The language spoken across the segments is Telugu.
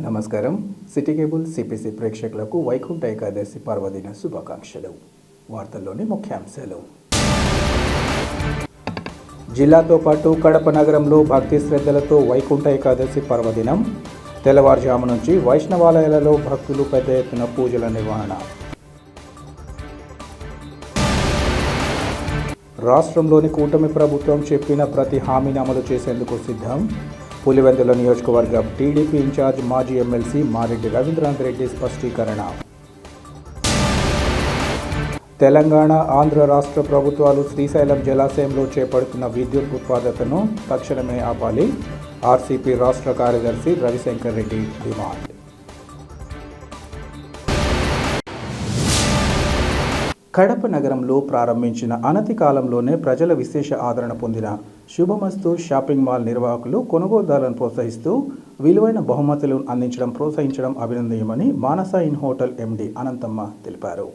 నమస్కారం. సిటీ కేబుల్ సిపిసి ప్రేక్షకులకు వైకుంఠ ఏకాదశి పర్వదిన శుభాకాంక్షలు. వార్తల్లోని ముఖ్యాంశాలు. జిల్లాతో పాటు కడప నగరంలో భక్తి శ్రద్ధలతో వైకుంఠ ఏకాదశి పర్వదినం. తెల్లవారుజాము నుంచి వైష్ణవాలయాలలో భక్తులు పెద్ద ఎత్తున పూజల నిర్వహణ. రాష్ట్రంలోని కూటమి ప్రభుత్వం చెప్పిన ప్రతి హామీని అమలు చేసేందుకు సిద్ధం. పులివెందుల నియోజకవర్గ టీడీపీ ఇన్ఛార్జ్ మాజీ ఎమ్మెల్సీ మారెడ్డి రవీంద్రనాథ్ రెడ్డి స్పష్టీకరణ. తెలంగాణ, ఆంధ్ర రాష్ట్ర ప్రభుత్వాలు శ్రీశైలం జలాశయంలో చేపడుతున్న విద్యుత్ ఉత్పాదకతను తక్షణమే ఆపాలి. ఆర్సీపీ రాష్ట్ర కార్యదర్శి రవిశంకర్ రెడ్డి డిమాండ్. కడప నగరంలో ప్రారంభించిన అనతి కాలంలోనే ప్రజల విశేష ఆదరణ పొందిన శుభమస్తు షాపింగ్ మాల్ నిర్వాహకులు కొనుగోలుదారులను ప్రోత్సహిస్తూ విలువైన బహుమతులు ప్రోత్సహించడం అభినందనీయమని మానస ఇన్ హోటల్ ఎండి అనంతమ్మ తెలిపారు.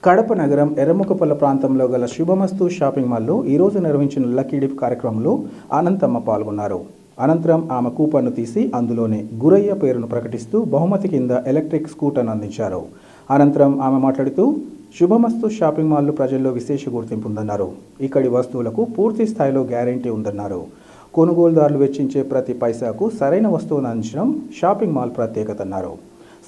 కడప నగరం ఎర్రముకపల్ల ప్రాంతంలో గల శుభమస్తు షాపింగ్ మాల్లో ఈరోజు నిర్వహించిన లక్కీ డిప్ కార్యక్రమంలో అనంతమ్మ పాల్గొన్నారు. అనంతరం ఆమె కూపన్ను తీసి అందులోనే గురయ్య పేరును ప్రకటిస్తూ బహుమతి కింద ఎలక్ట్రిక్ స్కూటర్ను అందించారు. అనంతరం ఆమె మాట్లాడుతూ శుభమస్తు షాపింగ్ మాల్లో ప్రజల్లో విశేష గుర్తింపు ఉందన్నారు. ఇక్కడి వస్తువులకు పూర్తి స్థాయిలో గ్యారంటీ ఉందన్నారు. కొనుగోలుదారులు వెచ్చించే ప్రతి పైసాకు సరైన వస్తువును అందించడం షాపింగ్ మాల్ ప్రత్యేకత అన్నారు.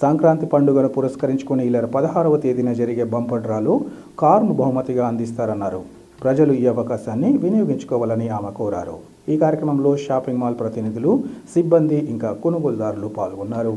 సంక్రాంతి పండుగను పురస్కరించుకుని ఈ 16వ తేదీన జరిగే బంపర్ డ్రాలో కారును బహుమతిగా అందిస్తారన్నారు. ప్రజలు ఈ అవకాశాన్ని వినియోగించుకోవాలని ఆమె కోరారు. ఈ కార్యక్రమంలో షాపింగ్ మాల్ ప్రతినిధులు, సిబ్బంది ఇంకా కొనుగోలుదారులు పాల్గొన్నారు.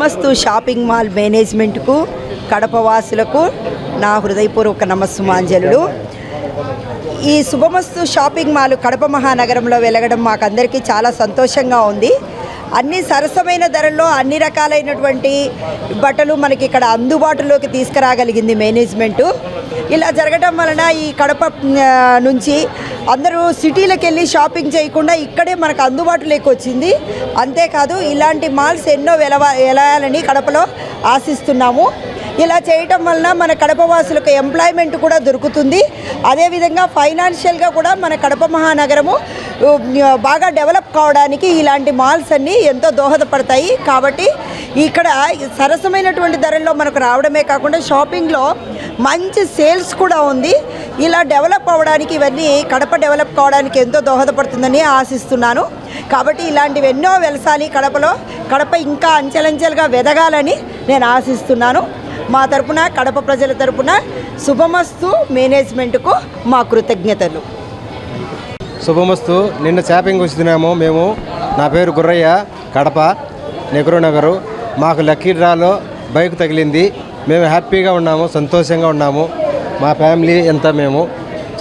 మస్తు షాపింగ్ మాల్ మేనేజ్మెంట్కు, కడప వాసులకు నా హృదయపూర్వక నమస్సుమాంజలుడు. ఈ శుభమస్తు షాపింగ్ మాల్ కడప మహానగరంలో వెలగడం మాకందరికీ చాలా సంతోషంగా ఉంది. అన్ని సరసమైన ధరల్లో అన్ని రకాలైనటువంటి బట్టలు మనకి ఇక్కడ అందుబాటులోకి తీసుకురాగలిగింది మేనేజ్మెంటు. ఇలా జరగడం వలన ఈ కడప నుంచి అందరూ సిటీలకు వెళ్ళి షాపింగ్ చేయకుండా ఇక్కడే మనకు అందుబాటులోకి వచ్చింది. అంతేకాదు ఇలాంటి మాల్స్ ఎన్నో వెలయాలని కడపలో ఆశిస్తున్నాము. ఇలా చేయటం వలన మన కడప వాసులకు ఎంప్లాయ్మెంట్ కూడా దొరుకుతుంది. అదేవిధంగా ఫైనాన్షియల్గా కూడా మన కడప మహానగరము బాగా డెవలప్ కావడానికి ఇలాంటి మాల్స్ అన్నీ ఎంతో దోహదపడతాయి. కాబట్టి ఇక్కడ సరసమైనటువంటి ధరల్లో మనకు రావడమే కాకుండా షాపింగ్లో మంచి సేల్స్ కూడా ఉంది. ఇలా డెవలప్ అవ్వడానికి ఇవన్నీ కడప డెవలప్ కావడానికి ఎంతో దోహదపడుతుందని ఆశిస్తున్నాను. కాబట్టి ఇలాంటివి ఎన్నో వెలసాలి కడపలో. కడప ఇంకా అంచెలంచెలుగా వెదగాలని నేను ఆశిస్తున్నాను. మా తరపున, కడప ప్రజల తరపున శుభమస్తు మేనేజ్మెంట్కు మా కృతజ్ఞతలు. శుభమస్తు. నిన్న షాపింగ్ వచ్చినాము మేము. నా పేరు గుర్రయ్య, కడప నెహ్రూ నగరు. మాకు లక్కీ డ్రాలో బైక్ తగిలింది. మేము హ్యాపీగా ఉన్నాము, సంతోషంగా ఉన్నాము. మా ఫ్యామిలీ అంతా మేము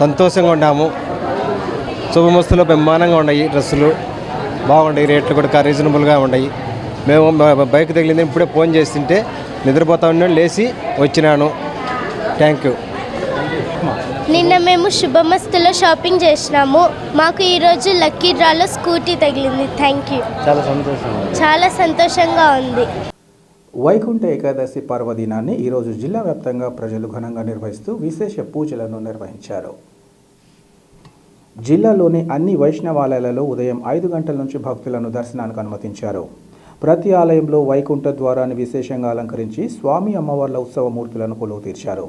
సంతోషంగా ఉన్నాము. శుభమస్తులో బ్రహ్మాండంగా ఉన్నాయి, డ్రెస్సులు బాగున్నాయి, రేట్లు కూడా రీజనబుల్గా ఉన్నాయి. మేము బైక్ తగిలింది ఇప్పుడే ఫోన్ చేస్తుంటే నిద్రపోతా ఉన్నాను, లేచి వచ్చినాను. Thank you. నిన్న మేము శుభమస్తులో షాపింగ్ చేసినాము. మాకు ఈరోజు లక్కీ డ్రాలో స్కూటీ తగిలింది. Thank you. చాలా సంతోషంగా ఉంది. వైకుంఠ ఏకాదశి పర్వదినాన్ని ఈరోజు జిల్లా వ్యాప్తంగా ప్రజలు ఘనంగా నిర్వహిస్తూ విశేష పూజలను నిర్వహించారు. జిల్లాలోని అన్ని వైష్ణవాలయాలలో ఉదయం 5 గంటల నుంచి భక్తులను దర్శనానికి అనుమతించారు. ప్రతి ఆలయంలో వైకుంఠ ద్వారాన్ని విశేషంగా అలంకరించి స్వామి అమ్మవార్ల ఉత్సవ మూర్తులను కొలువు తీర్చారు.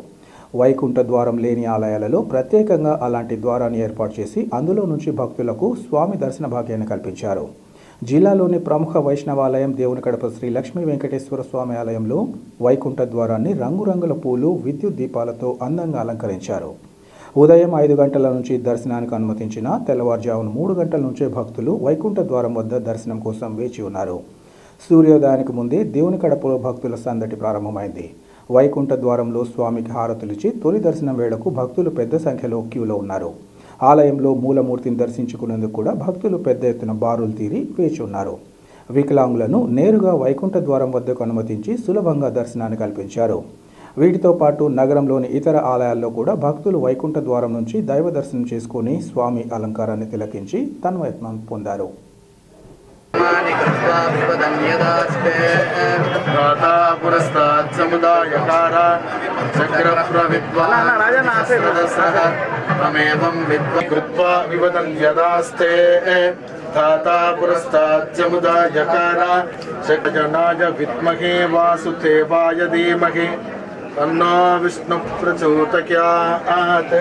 వైకుంఠ ద్వారం లేని ఆలయాలలో ప్రత్యేకంగా అలాంటి ద్వారాన్ని ఏర్పాటు చేసి అందులో నుంచి భక్తులకు స్వామి దర్శన భాగ్యాన్ని కల్పించారు. జిల్లాలోని ప్రముఖ వైష్ణవాలయం దేవునికడప శ్రీ లక్ష్మీ వెంకటేశ్వర స్వామి ఆలయంలో వైకుంఠ ద్వారాన్ని రంగురంగుల పూలు, విద్యుత్ దీపాలతో అందంగా అలంకరించారు. ఉదయం 5 గంటల నుంచి దర్శనానికి అనుమతించిన తెల్లవారుజామున 3 గంటల నుంచే భక్తులు వైకుంఠ ద్వారం వద్ద దర్శనం కోసం వేచి ఉన్నారు. సూర్యోదయానికి ముందే దేవుని కడపలో భక్తుల సందడి ప్రారంభమైంది. వైకుంఠ ద్వారంలో స్వామికి హారతులిచ్చి తొలి దర్శనం వేళకు భక్తులు పెద్ద సంఖ్యలో క్యూలో ఉన్నారు. ఆలయంలో మూలమూర్తిని దర్శించుకునేందుకు కూడా భక్తులు పెద్ద ఎత్తున బారులు తీరి వేచి ఉన్నారు. వికలాంగులను నేరుగా వైకుంఠ ద్వారం వద్దకు అనుమతించి సులభంగా దర్శనాన్ని కల్పించారు. వీటితో పాటు నగరంలోని ఇతర ఆలయాల్లో కూడా భక్తులు వైకుంఠ ద్వారం నుంచి దైవ దర్శనం చేసుకుని స్వామి అలంకారాన్ని తిలకించి తన్మయత్వం పొందారు. ధాతా పురస్తాద్యముదాయకార జగజనాయ విద్మహే వాసుదేవాయ ధీమహి తన్నో విష్ణు ప్రచోదయాత్.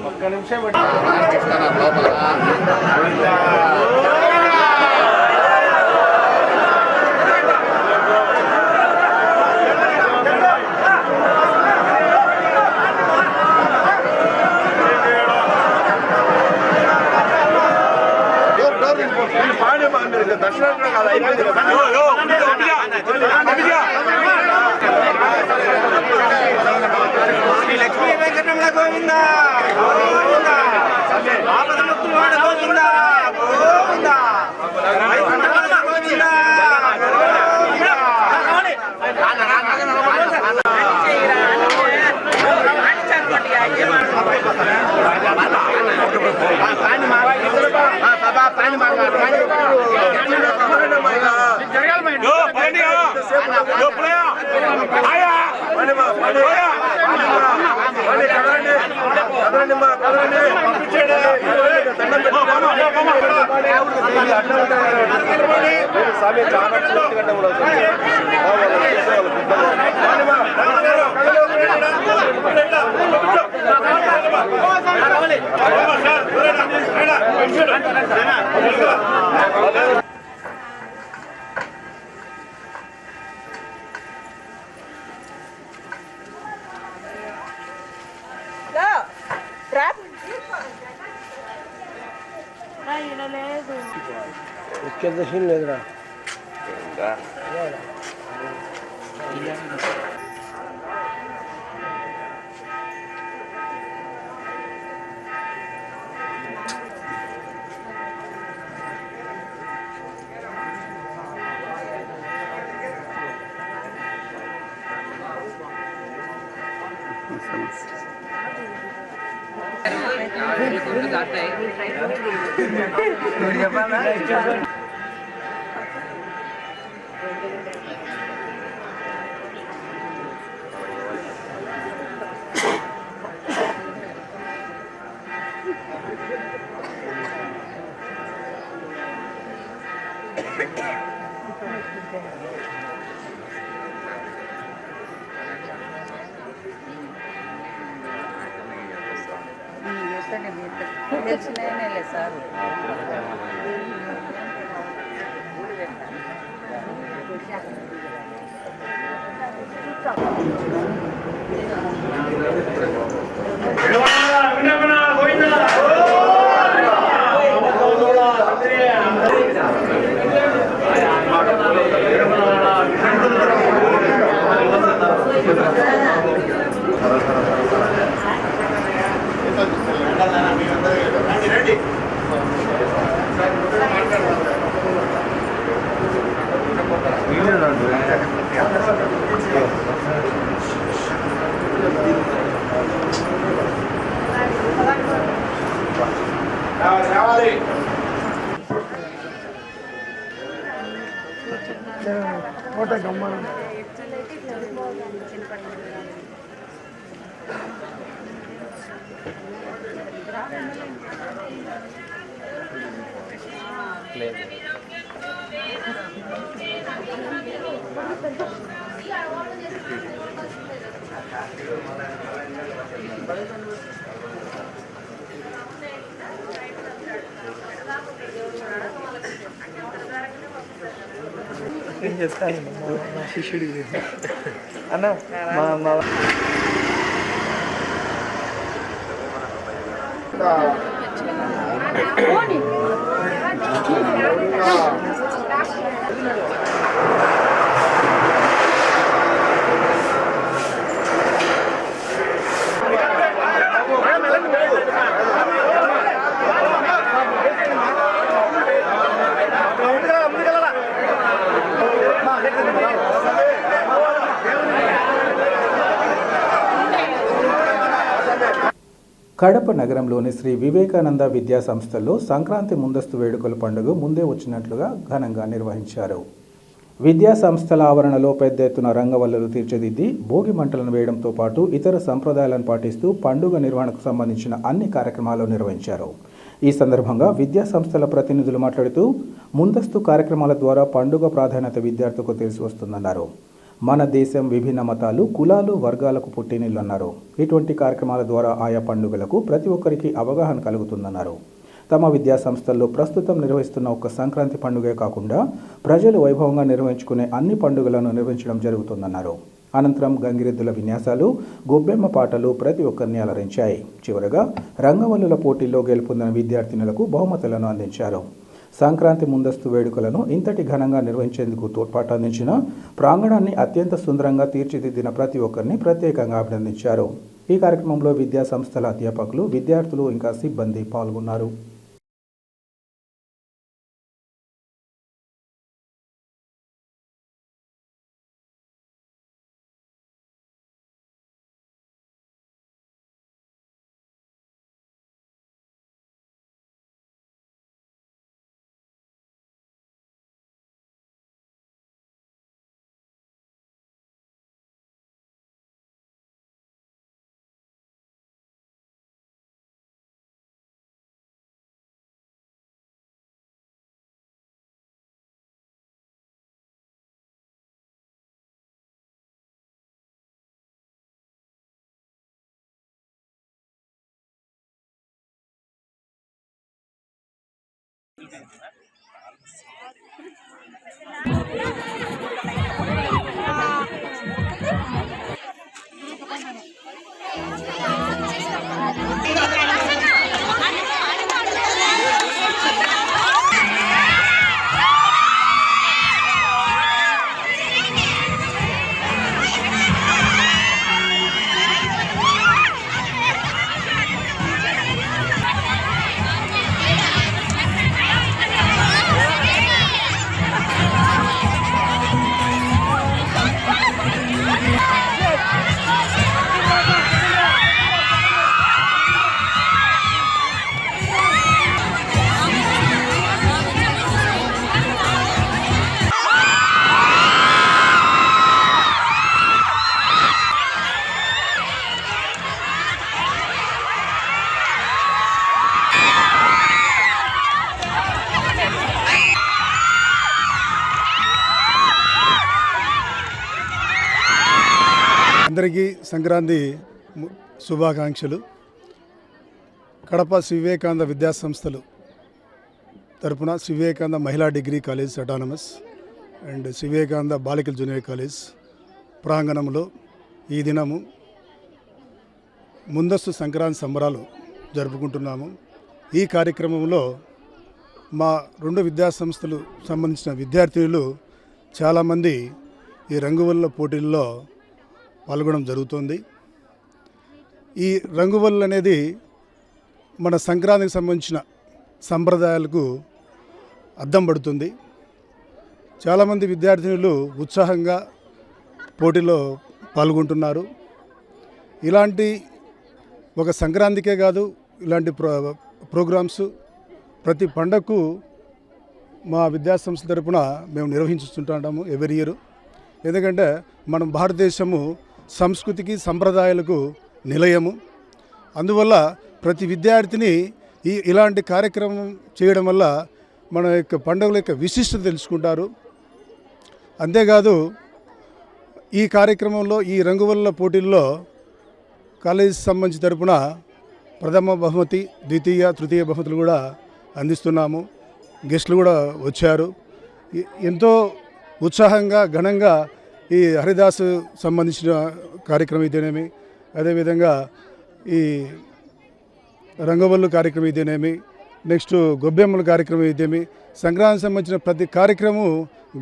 ఒక్క నిమిషం దర్శనం లక్ష్మీ వెంకటరమణ గోవింద గోవింద ఆపదముక్తులవాడ గోవింద గోవింద గోవింద దర్శనం లేదురా. తెలిసినాయనే సార్ ఫోటో గమ్మన నేను చెప్తాను మా శిష్యుడికి అన్న మా కడప నగరంలోని శ్రీ వివేకానంద విద్యా సంస్థల్లో సంక్రాంతి ముందస్తు వేడుకల పండుగ ముందే వచ్చినట్లుగా ఘనంగా నిర్వహించారు. విద్యా సంస్థల ఆవరణలో పెద్ద ఎత్తున రంగవల్లులు తీర్చిదిద్ది భోగి మంటలను వేయడంతో పాటు ఇతర సంప్రదాయాలను పాటిస్తూ పండుగ నిర్వహణకు సంబంధించిన అన్ని కార్యక్రమాలు నిర్వహించారు. ఈ సందర్భంగా విద్యా సంస్థల ప్రతినిధులు మాట్లాడుతూ ముందస్తు కార్యక్రమాల ద్వారా పండుగ ప్రాధాన్యత విద్యార్థులకు తెలిసి వస్తుందన్నారు. మన దేశం విభిన్న మతాలు, కులాలు, వర్గాలకు పుట్టినిల్లన్నారు. ఇటువంటి కార్యక్రమాల ద్వారా ఆయా పండుగలకు ప్రతి ఒక్కరికి అవగాహన కలుగుతుందన్నారు. తమ విద్యా సంస్థల్లో ప్రస్తుతం నిర్వహిస్తున్న ఒక్క సంక్రాంతి పండుగే కాకుండా ప్రజలు వైభవంగా నిర్వహించుకునే అన్ని పండుగలను నిర్వహించడం జరుగుతుందన్నారు. అనంతరం గంగిరెద్దుల విన్యాసాలు, గొబ్బెమ్మ పాటలు ప్రతి ఒక్కరిని అలరించాయి. చివరగా రంగవల్లుల పోటీల్లో గెలుపొందిన విద్యార్థినులకు బహుమతులను అందించారు. సంక్రాంతి ముందస్తు వేడుకలను ఇంతటి ఘనంగా నిర్వహించేందుకు తోడ్పాటు అందించిన, ప్రాంగణాన్ని అత్యంత సుందరంగా తీర్చిదిద్దిన ప్రతి ఒక్కరిని ప్రత్యేకంగా అభినందించారు. ఈ కార్యక్రమంలో విద్యా సంస్థల అధ్యాపకులు, విద్యార్థులు ఇంకా సిబ్బంది పాల్గొన్నారు. అందరికీ సంక్రాంతి శుభాకాంక్షలు. కడప శ్రీ వివేకానంద విద్యా సంస్థలు తరపున శ్రీ వివేకానంద మహిళా degree college autonomous and Shri Vivekananda బాలికల జూనియర్ కాలేజ్ ప్రాంగణంలో ఈ దినము ముందస్తు సంక్రాంతి సంబరాలు జరుపుకుంటున్నాము. ఈ కార్యక్రమంలో మా రెండు విద్యా సంస్థలు సంబంధించిన విద్యార్థినులు చాలామంది ఈ రంగువల్ల పోటీల్లో పాల్గొనడం జరుగుతుంది. ఈ రంగువల్లు అనేది మన సంక్రాంతికి సంబంధించిన సంప్రదాయాలకు అద్దం పడుతుంది. చాలామంది విద్యార్థినులు ఉత్సాహంగా పోటీలో పాల్గొంటున్నారు. ఇలాంటి ఒక సంక్రాంతికే కాదు, ఇలాంటి ప్రోగ్రామ్స్ ప్రతి పండగకు మా విద్యాసంస్థ తరపున మేము నిర్వహించుతుంటాము ఎవరి ఇయర్. ఎందుకంటే మనం భారతదేశము సంస్కృతికి సంప్రదాయాలకు నిలయము. అందువల్ల ప్రతి విద్యార్థిని ఇలాంటి కార్యక్రమం చేయడం వల్ల మన యొక్క పండుగల యొక్క విశిష్టత తెలుసుకుంటారు. అంతేకాదు ఈ కార్యక్రమంలో ఈ రంగువల్ల పోటీల్లో కాలేజీ సంబంధించి తరపున ప్రథమ బహుమతి, ద్వితీయ, తృతీయ బహుమతులు కూడా అందిస్తున్నాము. గెస్టులు కూడా వచ్చారు. ఎంతో ఉత్సాహంగా ఘనంగా ఈ హరిదాసు సంబంధించిన కార్యక్రమం ఇదేనేమి, అదేవిధంగా ఈ రంగవల్లు కార్యక్రమం ఇదేనేమి, నెక్స్ట్ గొబ్బెమ్మల కార్యక్రమం ఇదేమి, సంక్రాంతి సంబంధించిన ప్రతి కార్యక్రమం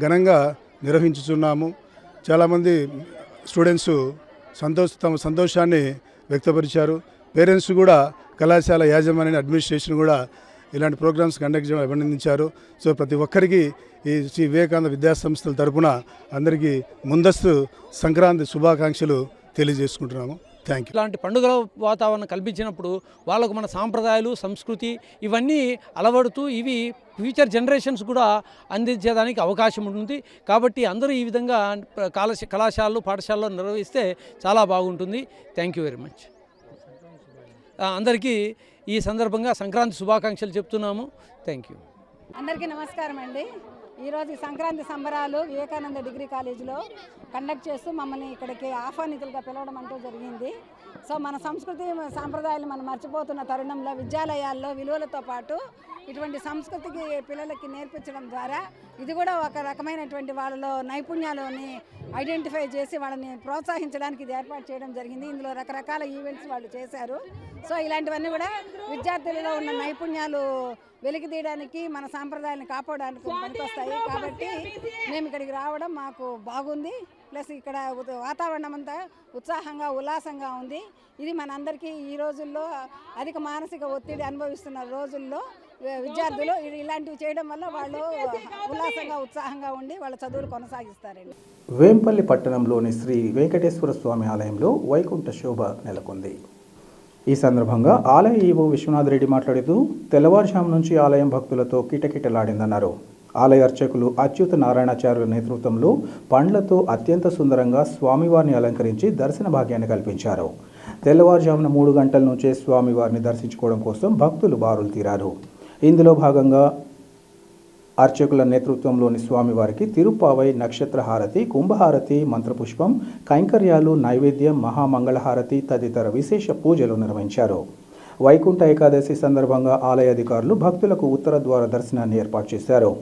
ఘనంగా నిర్వహించుతున్నాము. చాలామంది స్టూడెంట్స్ తమ సంతోషాన్ని వ్యక్తపరిచారు. పేరెంట్స్ కూడా కళాశాల యాజమాన్య అడ్మినిస్ట్రేషన్ కూడా ఇలాంటి ప్రోగ్రామ్స్ కండక్ట్ చేయడం అభినందించారు. సో ప్రతి ఒక్కరికి ఈ శ్రీ వివేకానంద విద్యాసంస్థల తరపున అందరికీ ముందస్తు సంక్రాంతి శుభాకాంక్షలు తెలియజేసుకుంటున్నాము. Thank you. ఇలాంటి పండుగల వాతావరణం కల్పించినప్పుడు వాళ్ళకు మన సాంప్రదాయాలు, సంస్కృతి ఇవన్నీ అలవడుతూ ఇవి ఫ్యూచర్ జనరేషన్స్ కూడా అందించేదానికి అవకాశం ఉంటుంది. కాబట్టి అందరూ ఈ విధంగా కళాశాలలు, పాఠశాలలో నిర్వహిస్తే చాలా బాగుంటుంది. Thank you very much. అందరికీ ఈ సందర్భంగా సంక్రాంతి శుభాకాంక్షలు చెప్తున్నాము. Thank you. అందరికీ నమస్కారం అండి. ఈరోజు సంక్రాంతి సంబరాలు వివేకానంద డిగ్రీ కాలేజీలో కండక్ట్ చేస్తూ మమ్మల్ని ఇక్కడికి ఆహ్వానితులుగా పిలవడం అంటూ జరిగింది. సో మన సంస్కృతి సాంప్రదాయాలు మనం మర్చిపోతున్న తరుణంలో విద్యాలయాల్లో విలువలతో పాటు ఇటువంటి సంస్కృతికి పిల్లలకి నేర్పించడం ద్వారా ఇది కూడా ఒక రకమైనటువంటి వాళ్ళలో నైపుణ్యాలని ఐడెంటిఫై చేసి వాళ్ళని ప్రోత్సహించడానికి ఇది ఏర్పాటు చేయడం జరిగింది. ఇందులో రకరకాల ఈవెంట్స్ వాళ్ళు చేశారు. సో ఇలాంటివన్నీ కూడా విద్యార్థులలో ఉన్న నైపుణ్యాలు వెలికి తీయడానికి, మన సాంప్రదాయాలను కాపాడడానికి పనికొస్తాయి. కాబట్టి మేము ఇక్కడికి రావడం మాకు బాగుంది. ప్లస్ ఇక్కడ వాతావరణం అంతా ఉత్సాహంగా, ఉల్లాసంగా ఉంది. ఇది మనందరికీ ఈ రోజుల్లో అధిక మానసిక ఒత్తిడి అనుభవిస్తున్న రోజుల్లో విద్యార్థులు ఇలాంటివి చేయడం వల్ల వాళ్ళు ఉల్లాసంగా, ఉత్సాహంగా ఉండి వాళ్ళ చదువులు కొనసాగిస్తారండి. వేంపల్లి పట్టణంలోని శ్రీ వెంకటేశ్వర స్వామి ఆలయంలో వైకుంఠ శోభ నెలకొంది. ఈ సందర్భంగా ఆలయ ఈవో విశ్వనాథ్ రెడ్డి మాట్లాడుతూ తెల్లవారుజాము నుంచి ఆలయం భక్తులతో కిటకిటలాడిందన్నారు. ఆలయ అర్చకులు అచ్యుత నారాయణాచార్యుల నేతృత్వంలో పండ్లతో అత్యంత సుందరంగా స్వామివారిని అలంకరించి దర్శన భాగ్యాన్ని కల్పించారు. తెల్లవారుజామున 3 గంటల నుంచే స్వామివారిని దర్శించుకోవడం కోసం భక్తులు బారులు తీరారు. ఇందులో భాగంగా అర్చకుల నేతృత్వంలోని స్వామివారికి తిరుప్పావై, నక్షత్ర హారతి, కుంభహారతి, మంత్రపుష్పం, కైంకర్యాలు, నైవేద్యం, మహామంగళహారతి తదితర విశేష పూజలు నిర్వహించారు. వైకుంఠ ఏకాదశి సందర్భంగా ఆలయ అధికారులు భక్తులకు ఉత్తర ద్వార దర్శనాన్ని ఏర్పాటు చేశారు.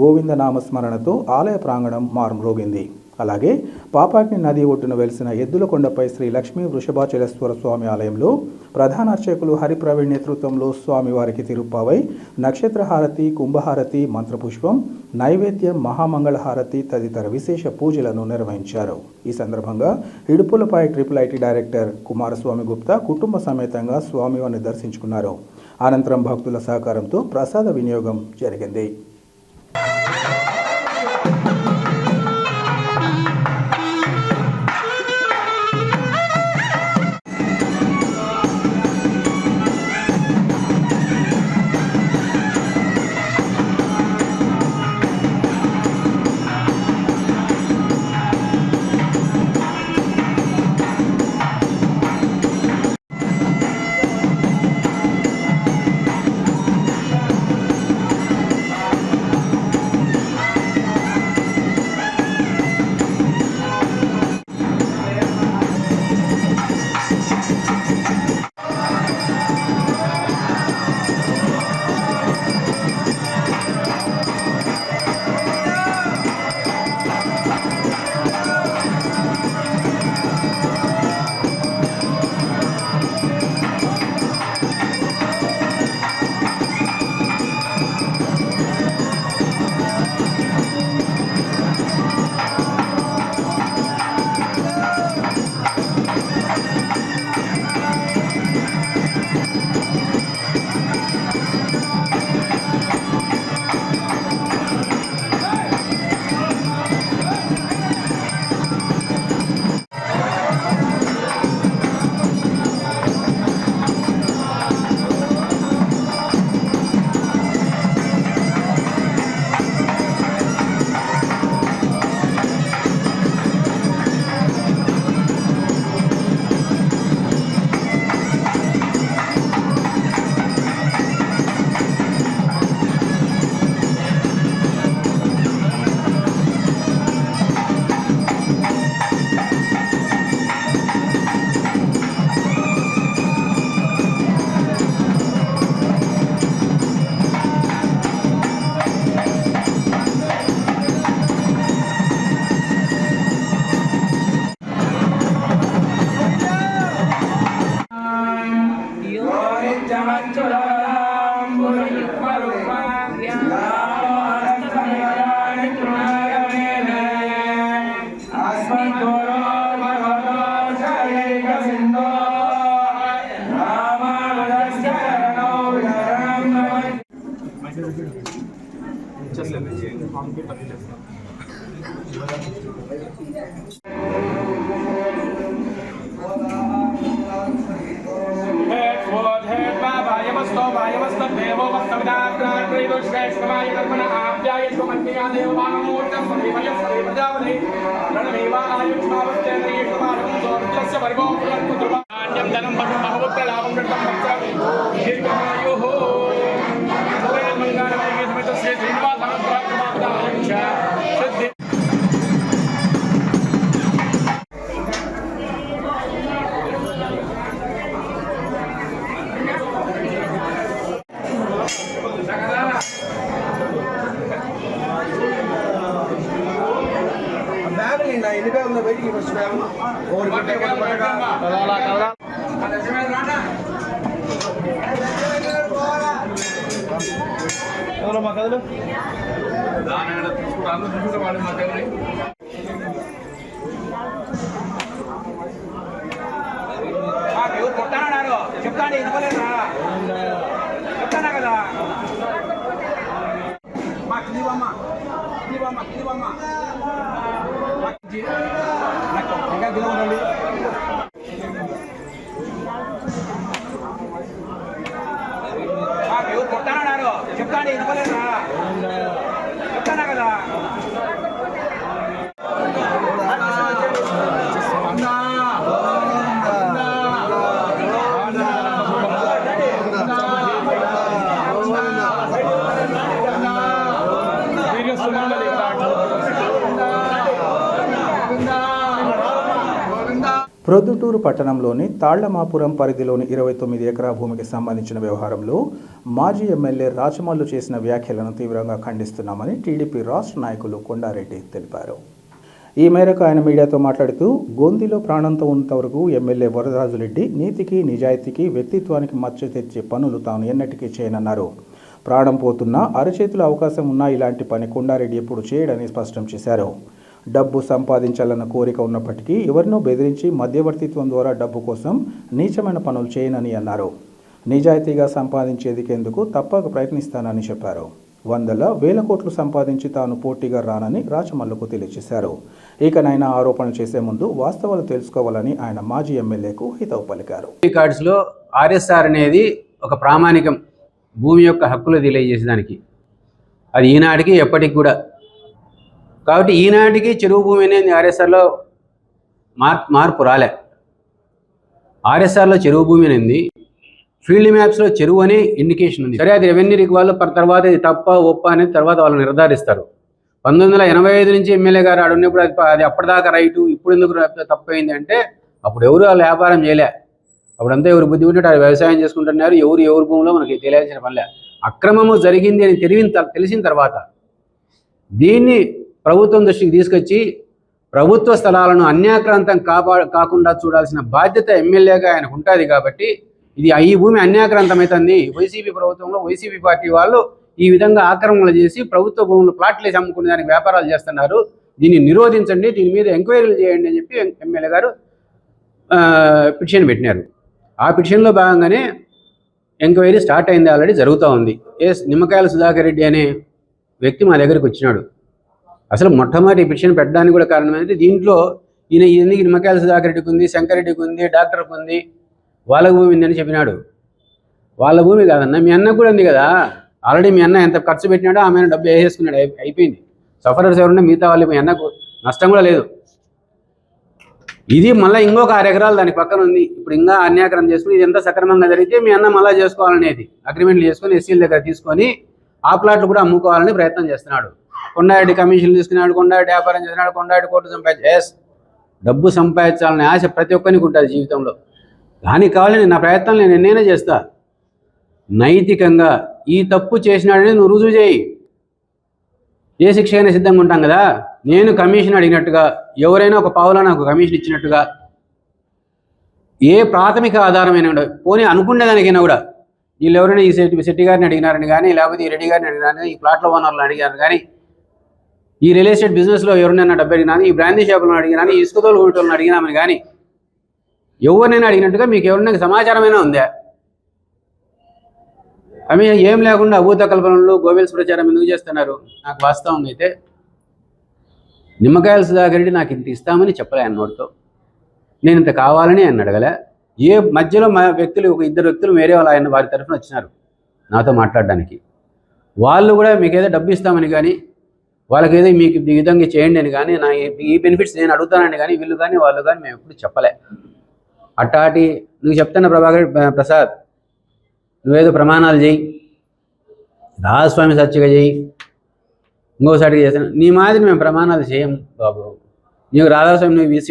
గోవింద నామస్మరణతో ఆలయ ప్రాంగణం మారుమ్రోగింది. అలాగే పాపాగ్ని నది ఒడ్డున వెలిసిన ఎద్దులకొండపై శ్రీ లక్ష్మీ వృషభాచలేశ్వర స్వామి ఆలయంలో ప్రధాన అర్చకులు హరిప్రవీణ్ నేతృత్వంలో స్వామివారికి తిరుప్పావై, నక్షత్రహారతి, కుంభహారతి, మంత్రపుష్పం, నైవేద్యం, మహామంగళహారతి తదితర విశేష పూజలను నిర్వహించారు. ఈ సందర్భంగా ఇడుపులపై IIIT డైరెక్టర్ కుమారస్వామి గుప్తా కుటుంబ సమేతంగా స్వామివారిని దర్శించుకున్నారు. అనంతరం భక్తుల సహకారంతో ప్రసాద వినియోగం జరిగింది. చెప్తాను ఇవ్వలేదా చెప్తానా కదా మా కిలివమ్మ ఇంకా దిగా ఉండండి. ఎవరు కొట్టానన్నారు చెప్తాను ఇవ్వలేదా చెప్తానా కదా ప్రొద్దుటూరు పట్టణంలోని తాళ్లమాపురం పరిధిలోని 29 ఎకరా భూమికి సంబంధించిన వ్యవహారంలో మాజీ ఎమ్మెల్యే రాచమల్లు చేసిన వ్యాఖ్యలను తీవ్రంగా ఖండిస్తున్నామని టీడీపీ రాష్ట్ర నాయకులు కొండారెడ్డి తెలిపారు. ఈ మేరకు ఆయన మీడియాతో మాట్లాడుతూ గొంతిలో ప్రాణంతో ఉన్నంత వరకు ఎమ్మెల్యే వరదరాజురెడ్డి నీతికి నిజాయితీకి వ్యక్తిత్వానికి మచ్చ తెచ్చే పనులు తాను ఎన్నటికీ చేయనన్నారు. ప్రాణం పోతున్నా అరచేతుల అవకాశం ఉన్నా ఇలాంటి పని కొండారెడ్డి ఎప్పుడు చేయడని స్పష్టం చేశారు. డబ్బు సంపాదించాలన్న కోరిక ఉన్నప్పటికీ ఎవరినో బెదిరించి మధ్యవర్తిత్వం ద్వారా డబ్బు కోసం నీచమైన పనులు చేయనని అన్నారు. నిజాయితీగా సంపాదించేందుకు తప్పక ప్రయత్నిస్తానని చెప్పారు. వందల వేల కోట్లు సంపాదించి తాను పోటీగా రానని రాచమల్లుకు తెలియజేశారు. ఇకనైనా ఆరోపణలు చేసే ముందు వాస్తవాలు తెలుసుకోవాలని ఆయన మాజీ ఎమ్మెల్యేకు హితవు పలికారు. కార్డ్స్లో ఆర్ఎస్ఆర్ అనేది ఒక ప్రామాణికం భూమి యొక్క హక్కులు తెలియజేసేదానికి, అది ఈనాటికి ఎప్పటికి కూడా. కాబట్టి ఈనాటికి చెరువు భూమి అనేది ఆర్ఎస్ఆర్లో మార్పు రాలే. ఆర్ఎస్ఆర్లో చెరువు భూమి అనేది ఫీల్డ్ మ్యాప్స్లో చెరువు అనే ఇండికేషన్ ఉంది. సరే, అది రెవెన్యూకి వాళ్ళు తర్వాత ఇది తప్ప ఒప్ప అనేది తర్వాత వాళ్ళు నిర్ధారిస్తారు. 1985 నుంచి ఎమ్మెల్యే గారు ఆడున్నప్పుడు అది అప్పటిదాకా రైటు, ఇప్పుడు ఎందుకు తప్పైంది అంటే అప్పుడు ఎవరు వాళ్ళు వ్యాపారం చేయలే. అప్పుడంతా ఎవరు బుద్ధి ఉంటే అది వ్యవసాయం చేసుకుంటున్నారు. ఎవరు భూమిలో మనకి తెలియాల్సిన పనిలే. అక్రమము జరిగింది అని తెలిసిన తర్వాత దీన్ని ప్రభుత్వం దృష్టికి తీసుకొచ్చి ప్రభుత్వ స్థలాలను అన్యాక్రాంతం కాకుండా చూడాల్సిన బాధ్యత ఎమ్మెల్యేగా ఆయనకు ఉంటుంది. కాబట్టి ఈ భూమి అన్యాక్రాంతం అవుతుంది. వైసీపీ ప్రభుత్వంలో వైసీపీ పార్టీ వాళ్ళు ఈ విధంగా ఆక్రమణలు చేసి ప్రభుత్వ భూములు ప్లాట్లు వేసి అమ్ముకునే దానికి వ్యాపారాలు చేస్తున్నారు. దీన్ని నిరోధించండి, దీని మీద ఎంక్వైరీలు చేయండి అని చెప్పి ఎమ్మెల్యే గారు పిటిషన్ పెట్టినారు. ఆ పిటిషన్లో భాగంగానే ఎంక్వైరీ స్టార్ట్ అయింది, ఆల్రెడీ జరుగుతూ ఉంది. నిమ్మకాయల సుధాకర్ రెడ్డి అనే వ్యక్తి మా దగ్గరికి వచ్చినాడు. అసలు మొట్టమొదటి పిటిషన్ పెట్టడానికి కూడా కారణం ఏంటంటే దీంట్లో ఈయన నిమ్మకాయల సుధాకర్ రెడ్డికి ఉంది, శంకర్ రెడ్డికి ఉంది, డాక్టర్కి ఉంది, వాళ్ళ భూమి ఉందని చెప్పినాడు. వాళ్ళ భూమి కాదన్న, మీ అన్నకు కూడా ఉంది కదా. ఆల్రెడీ మీ అన్న ఎంత ఖర్చు పెట్టినాడో ఆమె డబ్బు వేసేసుకున్నాడు, అయిపోయింది. సఫరర్స్ ఎవరున్నా మిగతా వాళ్ళు మీ అన్నకు నష్టం కూడా లేదు. ఇది మళ్ళీ ఇంకొక 6 ఎకరాలు దాని పక్కన ఉంది. ఇప్పుడు ఇంకా అన్యాకరణ చేసుకుని ఇది ఎంత సక్రమంగా జరిగితే మీ అన్న మళ్ళీ చేసుకోవాలనేది అగ్రిమెంట్లు చేసుకొని ఎస్సీల దగ్గర తీసుకొని ఆ ప్లాట్లు కూడా అమ్ముకోవాలని ప్రయత్నం చేస్తున్నాడు. కొండారెడ్డి కమిషన్లు తీసుకున్నాడు, కొండారెడ్డి వ్యాపారం చేస్తున్నాడు, కొండారెడ్డి కోట్లు డబ్బు సంపాదించాలనే ఆశ ప్రతి ఒక్కరికి ఉంటుంది జీవితంలో. దానికి కావాలని నా ప్రయత్నం నేను ఎన్నైనా చేస్తా. నైతికంగా ఈ తప్పు చేసినాడని నువ్వు రుజువు చేయి, ఏ శిక్ష అయినా సిద్ధంగా ఉంటాం కదా. నేను కమిషన్ అడిగినట్టుగా, ఎవరైనా ఒక పావులా నాకు కమిషన్ ఇచ్చినట్టుగా, ఏ ప్రాథమిక ఆధారమైన పోనీ అనుకునేదానికైనా కూడా వీళ్ళు ఎవరైనా ఈ శెట్టి గారిని అడిగినారని కానీ, లేకపోతే ఈ రెడ్డి గారిని అడిగినారని, ఈ ప్లాట్ల ఓనర్లు అడిగారు కానీ, ఈ రియల్ ఎస్టేట్ బిజినెస్లో ఎవరినైనా డబ్బు అడిగినాను, ఈ బ్రాందీ షాపులను అడిగినాను, ఈ ఇసుకతోలు కొట్టోళ్ళని అడిగినామని కానీ, ఎవరినైనా అడిగినట్టుగా మీకు ఎవరైనా సమాచారమైనా ఉందా? అవి ఏం లేకుండా అభూత కల్పనలు గోబెల్స్ ప్రచారం ఎందుకు చేస్తున్నారు? నాకు వాస్తవంగా అయితే నిమ్మకాయల సుధాకర్ రెడ్డి నాకు ఇంత ఇస్తామని చెప్పలే అన్నోడితో, నేను ఇంత కావాలని ఆయన అడగలే. ఏ మధ్యలో మా వ్యక్తులు ఒక ఇద్దరు వ్యక్తులు వేరే వాళ్ళు ఆయన వారి తరఫున వచ్చినారు నాతో మాట్లాడడానికి. వాళ్ళు కూడా మీకు ఏదో డబ్బు ఇస్తామని కానీ వాళ్ళకి ఏదో మీకు ఈ విధంగా చేయండి అని కానీ నా ఈ బెనిఫిట్స్ నేను అడుగుతానని కానీ వీళ్ళు కానీ వాళ్ళు కానీ మేము ఎప్పుడు చెప్పలే. అట్టాటి నువ్వు చెప్తున్న ప్రసాద్ నువ్వేదో ప్రమాణాలు చేయి, రాజస్వామి సత్యగా చేయి, ఇంకోసారిగా చేస్తాను నీ మాదిరి మేము ప్రమాణాలు చేయం బాబు. నీవు రాధాస్వామి నువ్వు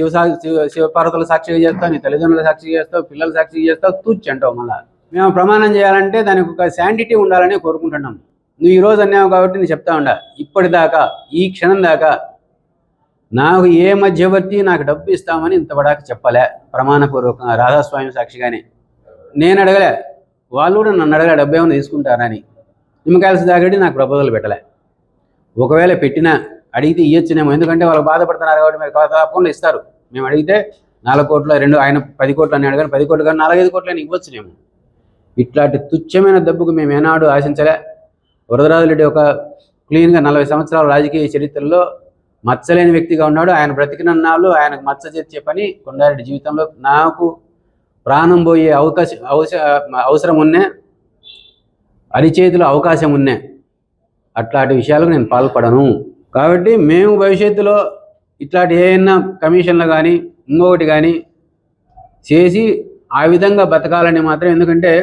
శివపార్వతుల సాక్షిగా చేస్తావు, నీ తల్లిదండ్రుల సాక్షిగా చేస్తావు, పిల్లల సాక్షిగా చేస్తావు, తూచి అంటావు. మళ్ళీ మేము ప్రమాణం చేయాలంటే దానికి ఒక శాంటిటీ ఉండాలని కోరుకుంటున్నాం. నువ్వు ఈరోజు అన్నావు కాబట్టి నేను చెప్తా ఉండా, ఇప్పటిదాకా ఈ క్షణం దాకా నాకు ఏ మధ్యవర్తి నాకు డబ్బు ఇస్తామని ఇంతవరకు చెప్పలే ప్రమాణపూర్వకంగా రాధాస్వామి సాక్షిగానే. నేను అడగలే, వాళ్ళు కూడా నన్ను అడగలే డబ్బు ఏమైనా తీసుకుంటారని. నిమ్మకాయల సుధాకర్ నాకు ప్రపోజల్ పెట్టలే. ఒకవేళ పెట్టినా అడిగితే ఇవ్వచ్చునేమో, ఎందుకంటే వాళ్ళు బాధపడుతున్నారు కాబట్టి మీరు తప్పకుండా ఇస్తారు. మేము అడిగితే 4 కోట్ల 2 ఆయన 10 కోట్లు అని అడగాను, 10 కోట్లు కానీ 4-5 కోట్లు అని ఇవ్వచ్చునేమో. ఇట్లాంటి తుచ్చమైన డబ్బుకు మేము ఏనాడు ఆశించలే. వరదరాజురెడ్డి ఒక క్లీన్గా 40 సంవత్సరాల రాజకీయ చరిత్రలో మచ్చలేని వ్యక్తిగా ఉన్నాడు. ఆయన బ్రతికినన్నాళ్ళు ఆయనకు మచ్చ చేర్చే పని కొండారెడ్డి జీవితంలో నాకు ప్రాణం పోయే అవసరం ఉన్నే, అరిచేతిలో అవకాశం ఉన్నే అట్లాంటి విషయాలకు నేను పాల్పడను. కాబట్టి మేము భవిష్యత్తులో ఇట్లాంటి ఏమైనా కమిషన్లు కానీ ఇంకొకటి కానీ చేసి ఆ విధంగా బతకాలని మాత్రం. ఎందుకంటే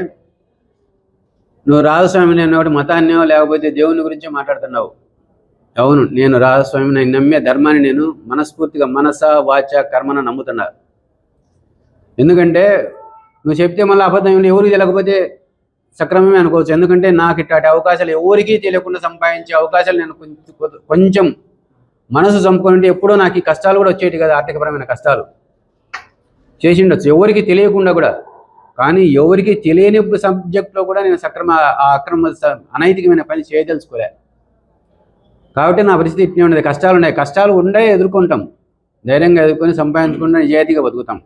నువ్వు రాజస్వామిని అన్నవాడు మతాన్నో లేకపోతే దేవుని గురించి మాట్లాడుతున్నావు. అవును, నేను రాజస్వామిని నమ్మే ధర్మాన్ని నేను మనస్ఫూర్తిగా మనస వాచ కర్మన నమ్ముతున్నా. ఎందుకంటే నువ్వు చెప్తే మళ్ళీ అబద్ధం ఎవరికి తెలియకపోతే సక్రమమే అనుకోవచ్చు. ఎందుకంటే నాకు ఇట్లాంటి అవకాశాలు ఎవరికీ తెలియకుండా సంపాదించే అవకాశాలు నేను కొంచెం మనసు చంపుకుంటే ఎప్పుడో నాకు ఈ కష్టాలు కూడా వచ్చేటి కదా, ఆర్థికపరమైన కష్టాలు చేసిండొచ్చు ఎవరికి తెలియకుండా కూడా. కానీ ఎవరికి తెలియని సబ్జెక్ట్లో కూడా నేను అక్రమ అనైతికమైన పని చేయదలుచుకోలే. కాబట్టి నా పరిస్థితి ఇట్నే ఉండేది. కష్టాలు ఉన్నాయి, కష్టాలు ఉండే ఎదుర్కొంటాం, ధైర్యంగా ఎదుర్కొని సంపాదించుకుంటే నిజాయితీగా బతుకుతాం.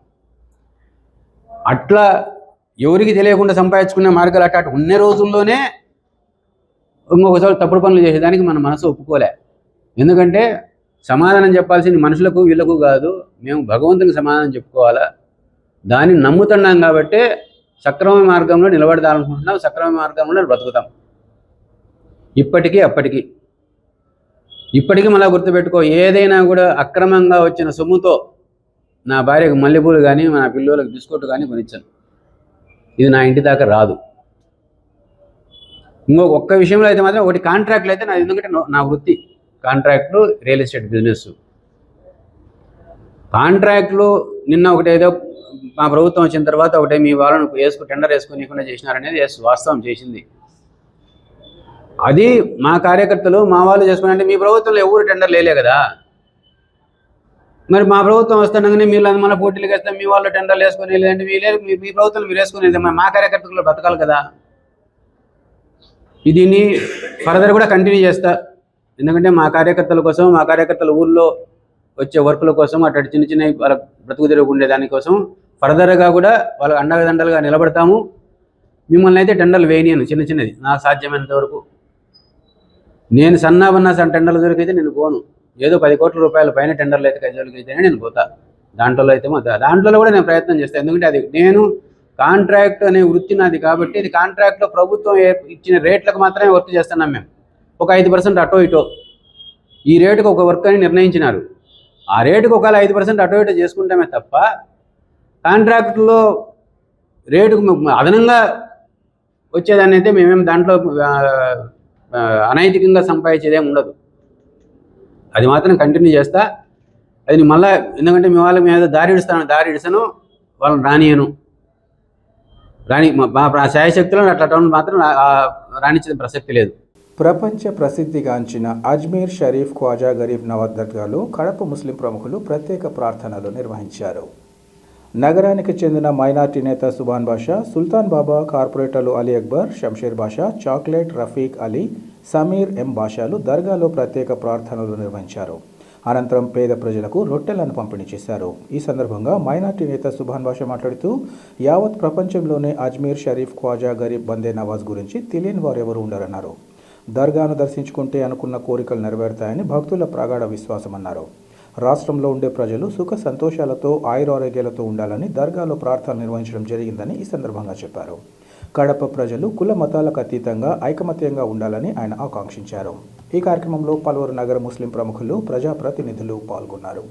అట్లా ఎవరికి తెలియకుండా సంపాదించుకునే మార్గాలు అట్లా ఉన్న రోజుల్లోనే ఇంకొకసారి తప్పుడు పనులు చేసేదానికి మన మనసు ఒప్పుకోలే. ఎందుకంటే సమాధానం చెప్పాల్సింది మనుషులకు వీళ్ళకు కాదు, మేము భగవంతునికి సమాధానం చెప్పుకోవాలా. దాన్ని నమ్ముతున్నాం కాబట్టి సక్రమ మార్గంలో నిలబడదాలనుకుంటున్నాం, సక్రమ మార్గంలో బ్రతుకుతాం. ఇప్పటికీ మళ్ళీ గుర్తుపెట్టుకో, ఏదైనా కూడా అక్రమంగా వచ్చిన సొమ్ముతో నా భార్యకు మల్లెపూలు కానీ నా పిల్లలకు బిస్కెట్ కానీ కొనిచ్చాను. ఇది నా ఇంటి దాకా రాదు. ఒక్క విషయంలో అయితే మాత్రం ఒకటి కాంట్రాక్ట్లు అయితే నాది, ఎందుకంటే నా వృత్తి కాంట్రాక్ట్లు, రియల్ ఎస్టేట్ బిజినెస్. కాంట్రాక్ట్లు నిన్న ఒకటేదో మా ప్రభుత్వం వచ్చిన తర్వాత ఒకటే మీ వాళ్ళను టెండర్ వేసుకుని చేసినారనేది వాస్తవం చేసింది. అది మా కార్యకర్తలు మా వాళ్ళు చేసుకున్నారంటే మీ ప్రభుత్వంలో ఎవరు టెండర్ లేలే కదా. మరి మా ప్రభుత్వం వస్తుండగానే మీరు మన పోటీలకు వేస్తాం, మీ వాళ్ళు టెండర్లు వేసుకుని లేదంటే మీ ప్రభుత్వం మీరు వేసుకునేది మా కార్యకర్తలు బతకాలి కదా. దీన్ని ఫర్దర్ కూడా కంటిన్యూ చేస్తా. ఎందుకంటే మా కార్యకర్తల కోసం, మా కార్యకర్తల ఊళ్ళో వచ్చే వర్కుల కోసం, అటు చిన్న చిన్న వాళ్ళ బ్రతుకు తిరుగుండే దానికోసం ఫర్దర్గా కూడా వాళ్ళకి అండదండలుగా నిలబడతాము. మిమ్మల్ని అయితే టెండర్లు వేయనియను, చిన్నది నాకు సాధ్యమైనంత వరకు. నేను సన్నాబన్నా టెండర్ల దొరికైతే నేను పోను. ఏదో 10 కోట్ల రూపాయల పైన టెండర్లు అయితే అయితేనే నేను పోతా. దాంట్లో అయితే దాంట్లో కూడా నేను ప్రయత్నం చేస్తాను. ఎందుకంటే అది నేను కాంట్రాక్ట్ అనే వృత్తి నాది కాబట్టి, ఇది కాంట్రాక్ట్లో ప్రభుత్వం ఇచ్చిన రేట్లకు మాత్రమే వర్క్ చేస్తున్నాం. మేము ఒక 5% అటో ఇటో ఈ రేటుకు ఒక వర్క్ అని నిర్ణయించినారు. ఆ రేటుకు ఒకవేళ 5% అటో ఇటో చేసుకుంటామే తప్ప కాంట్రాక్ట్లో రేటుకు అదనంగా వచ్చేదాన్ని అయితే మేమేం దాంట్లో అనైతికంగా సంపాదించేదేం ఉండదు. అది మాత్రం కంటిన్యూ చేస్తా. అది మళ్ళీ ఎందుకంటే మీ వాళ్ళకి మీద దారి ఇడిస్తాను, వాళ్ళని రానియను. మా శాయశక్తులను అట్లా టౌన్ మాత్రం రాణించిన ప్రసక్తి లేదు. ప్రపంచ ప్రసిద్ధిగాంచిన అజ్మీర్ షరీఫ్ ఖ్వాజా గరీబ్ నవాజ్ దర్గాలో కడప ముస్లిం ప్రముఖులు ప్రత్యేక ప్రార్థనలు నిర్వహించారు. నగరానికి చెందిన మైనార్టీ నేత సుబాన్ బాషా, సుల్తాన్ బాబా, కార్పొరేటర్లు అలీ అక్బర్, షంషీర్ బాషా, చాక్లెట్, రఫీక్ అలీ, సమీర్ ఎం బాషాలు దర్గాలో ప్రత్యేక ప్రార్థనలు నిర్వహించారు. అనంతరం పేద ప్రజలకు రొట్టెలను పంపిణీ చేశారు. ఈ సందర్భంగా మైనార్టీ నేత సుభాన్ బాషా మాట్లాడుతూ యావత్ ప్రపంచంలోనే అజ్మీర్ షరీఫ్ ఖ్వాజా గరీబ్ బందే నవాజ్ గురించి తెలియని వారు ఎవరు ఉండరన్నారు. దర్గాను దర్శించుకుంటే అనుకున్న కోరికలు నెరవేరుతాయని భక్తుల ప్రగాఢ విశ్వాసమన్నారు. రాష్ట్రంలో ఉండే ప్రజలు సుఖ సంతోషాలతో ఆయురారోగ్యాలతో ఉండాలని దర్గాలో ప్రార్థనలు నిర్వహించడం జరిగిందని ఈ సందర్భంగా చెప్పారు. కడప ప్రజలు కుల మతాలకు అతీతంగా ఐకమత్యంగా ఉండాలని ఆయన ఆకాంక్షించారు. ఈ కార్యక్రమంలో పలువురు నగర ముస్లిం ప్రముఖులు, ప్రజాప్రతినిధులు పాల్గొన్నారు.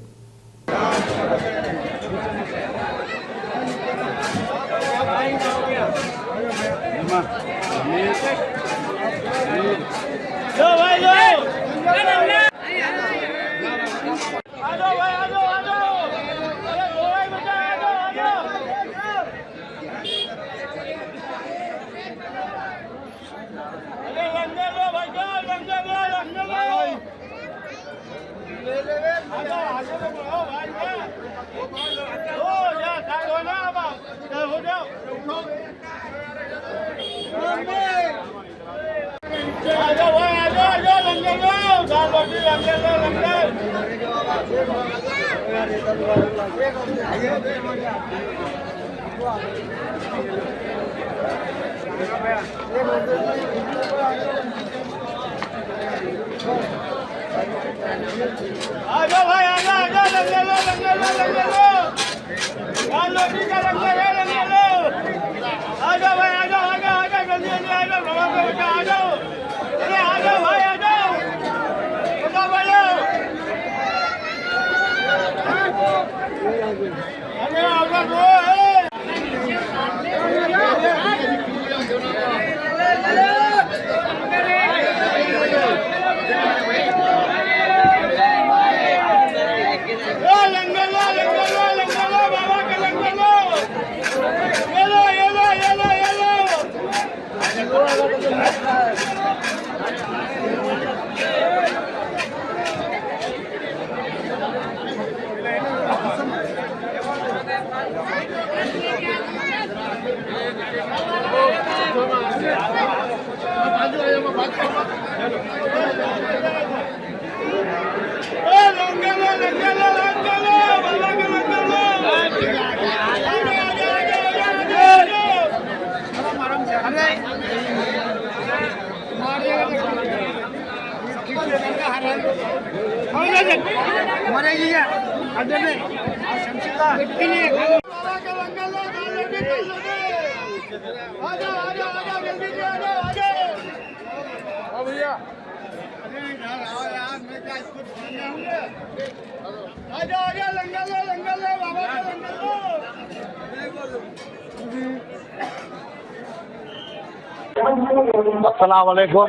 అస్సలాముఅలైకుం.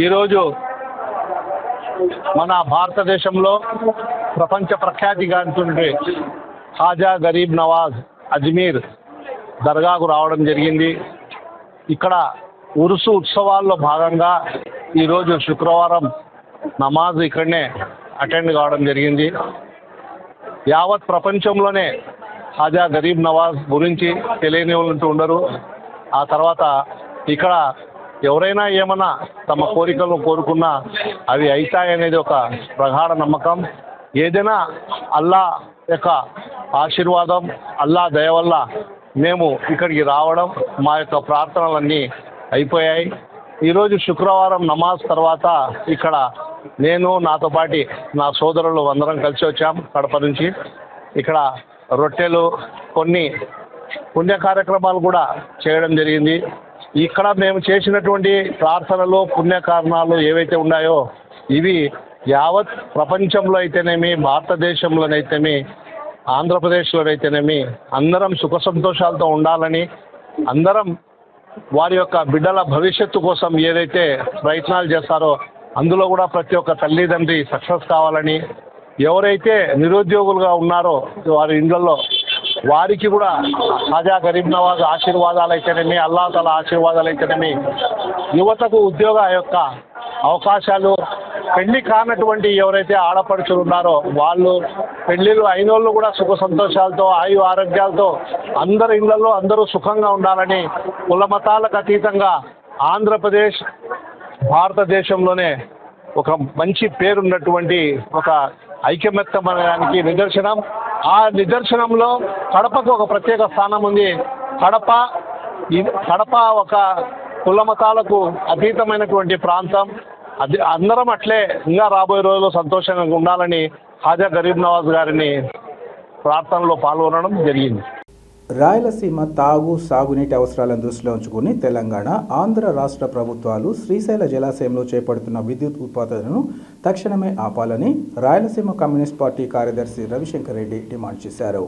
ఈరోజు మన భారతదేశంలో ప్రపంచ ప్రఖ్యాతిగాంచుండే ఖాజా గరీబ్ నవాజ్ అజ్మీర్ దర్గాకు రావడం జరిగింది. ఇక్కడ ఉరుసు ఉత్సవాల్లో భాగంగా ఈరోజు శుక్రవారం నమాజ్ ఇక్కడనే అటెండ్ కావడం జరిగింది. యావత్ ప్రపంచంలోనే ఖాజా గరీబ్ నవాజ్ గురించి తెలియని వాళ్ళు ఉండరు. ఆ తర్వాత ఇక్కడ ఎవరైనా ఏమన్నా తమ కోరికలు కోరుకున్నా అవి అవుతాయనేది ఒక ప్రగాఢ నమ్మకం. ఏదైనా అల్లా యొక్క ఆశీర్వాదం, అల్లా దయ వల్ల మేము ఇక్కడికి రావడం, మా యొక్క ప్రార్థనలన్నీ అయిపోయాయి. ఈరోజు శుక్రవారం నమాజ్ తర్వాత ఇక్కడ నేను నాతో పాటి నా సోదరులు అందరం కలిసి వచ్చాం కడప నుంచి. ఇక్కడ రొట్టెలు, కొన్ని పుణ్య కార్యక్రమాలు కూడా చేయడం జరిగింది. ఇక్కడ మేము చేసినటువంటి ప్రార్థనలు, పుణ్యకారణాలు ఏవైతే ఉన్నాయో ఇవి యావత్ ప్రపంచంలో అయితేనేమి, భారతదేశంలోనైతేమి, ఆంధ్రప్రదేశ్లోనైతేనేమి అందరం సుఖ సంతోషాలతో ఉండాలని, అందరం వారి యొక్క బిడ్డల భవిష్యత్తు కోసం ఏదైతే ప్రయత్నాలు చేస్తారో అందులో కూడా ప్రతి ఒక్క తల్లిదండ్రి సక్సెస్ కావాలని, ఎవరైతే నిరుద్యోగులుగా ఉన్నారో వారి ఇళ్లలో వారికి కూడా ఖాజా గరీబ్ నవాజ్ ఆశీర్వాదాలు అయితేనేమి, అల్లా తఆలా ఆశీర్వాదాలు అయితేనేమి, యువతకు ఉద్యోగ యొక్క అవకాశాలు, పెళ్లి కానటువంటి ఎవరైతే ఆడపడుచులు ఉన్నారో వాళ్ళు, పెళ్లిళ్ళు అయినోళ్ళు కూడా సుఖ సంతోషాలతో, ఆయు ఆరోగ్యాలతో అందరి ఇళ్లలో అందరూ సుఖంగా ఉండాలని, కుల మతాలకు అతీతంగా ఆంధ్రప్రదేశ్ భారతదేశంలోనే ఒక మంచి పేరున్నటువంటి ఒక ఐకమత్యమనడానికి నిదర్శనం. ఆ నిదర్శనంలో కడపకు ఒక ప్రత్యేక స్థానం ఉంది. కడప ఒక కుల మతాలకు అతీతమైనటువంటి ప్రాంతం. అది అందరం అట్లే ఇంకా రాబోయే రోజుల్లో సంతోషంగా ఉండాలని హాజా గరీబ్ నవాజ్ గారిని ప్రార్థనలో పాల్గొనడం జరిగింది. రాయలసీమ తాగు సాగునీటి అవసరాలను దృష్టిలో ఉంచుకుని తెలంగాణ, ఆంధ్ర రాష్ట్ర ప్రభుత్వాలు శ్రీశైల జలాశయంలో చేపడుతున్న విద్యుత్ ఉత్పాదనను తక్షణమే ఆపాలని రాయలసీమ కమ్యూనిస్ట్ పార్టీ కార్యదర్శి రవిశంకర్ రెడ్డి డిమాండ్ చేశారు.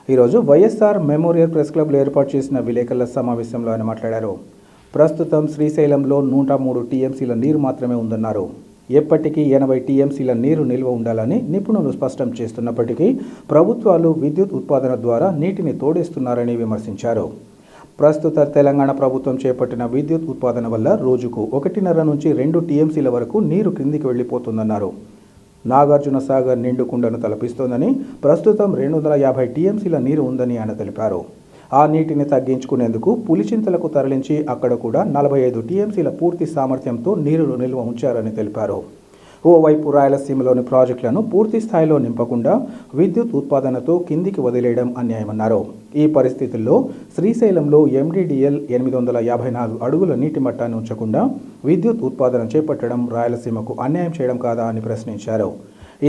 ఈరోజు వైఎస్ఆర్ మెమోరియల్ ప్రెస్ క్లబ్లో ఏర్పాటు చేసిన విలేకరుల సమావేశంలో ఆయన మాట్లాడారు. ప్రస్తుతం శ్రీశైలంలో 103 టీఎంసీల నీరు మాత్రమే ఉందన్నారు. ఎప్పటికీ 80 టీఎంసీల నీరు నిల్వ ఉండాలని నిపుణులు స్పష్టం చేస్తున్నప్పటికీ ప్రభుత్వాలు విద్యుత్ ఉత్పాదన ద్వారా నీటిని తోడేస్తున్నారని విమర్శించారు. ప్రస్తుత తెలంగాణ ప్రభుత్వం చేపట్టిన విద్యుత్ ఉత్పాదన వల్ల రోజుకు 1.5 నుంచి 2 టీఎంసీల వరకు నీరు క్రిందికి వెళ్లిపోతుందన్నారు. నాగార్జున సాగర్ నిండుకుండను తలపిస్తోందని, ప్రస్తుతం 250 టీఎంసీల నీరు ఉందని ఆయన తెలిపారు. ఆ నీటిని తగ్గించుకునేందుకు పులిచింతలకు తరలించి అక్కడ కూడా 45 టీఎంసీల పూర్తి సామర్థ్యంతో నీరును నిల్వ ఉంచారని తెలిపారు. ఓవైపు రాయలసీమలోని ప్రాజెక్టులను పూర్తి స్థాయిలో నింపకుండా విద్యుత్ ఉత్పాదనతో కిందికి వదిలేయడం అన్యాయమన్నారు. ఈ పరిస్థితుల్లో శ్రీశైలంలో MDDL 854 అడుగుల నీటి మట్టాన్ని ఉంచకుండా విద్యుత్ ఉత్పాదన చేపట్టడం రాయలసీమకు అన్యాయం చేయడం కాదా అని ప్రశ్నించారు.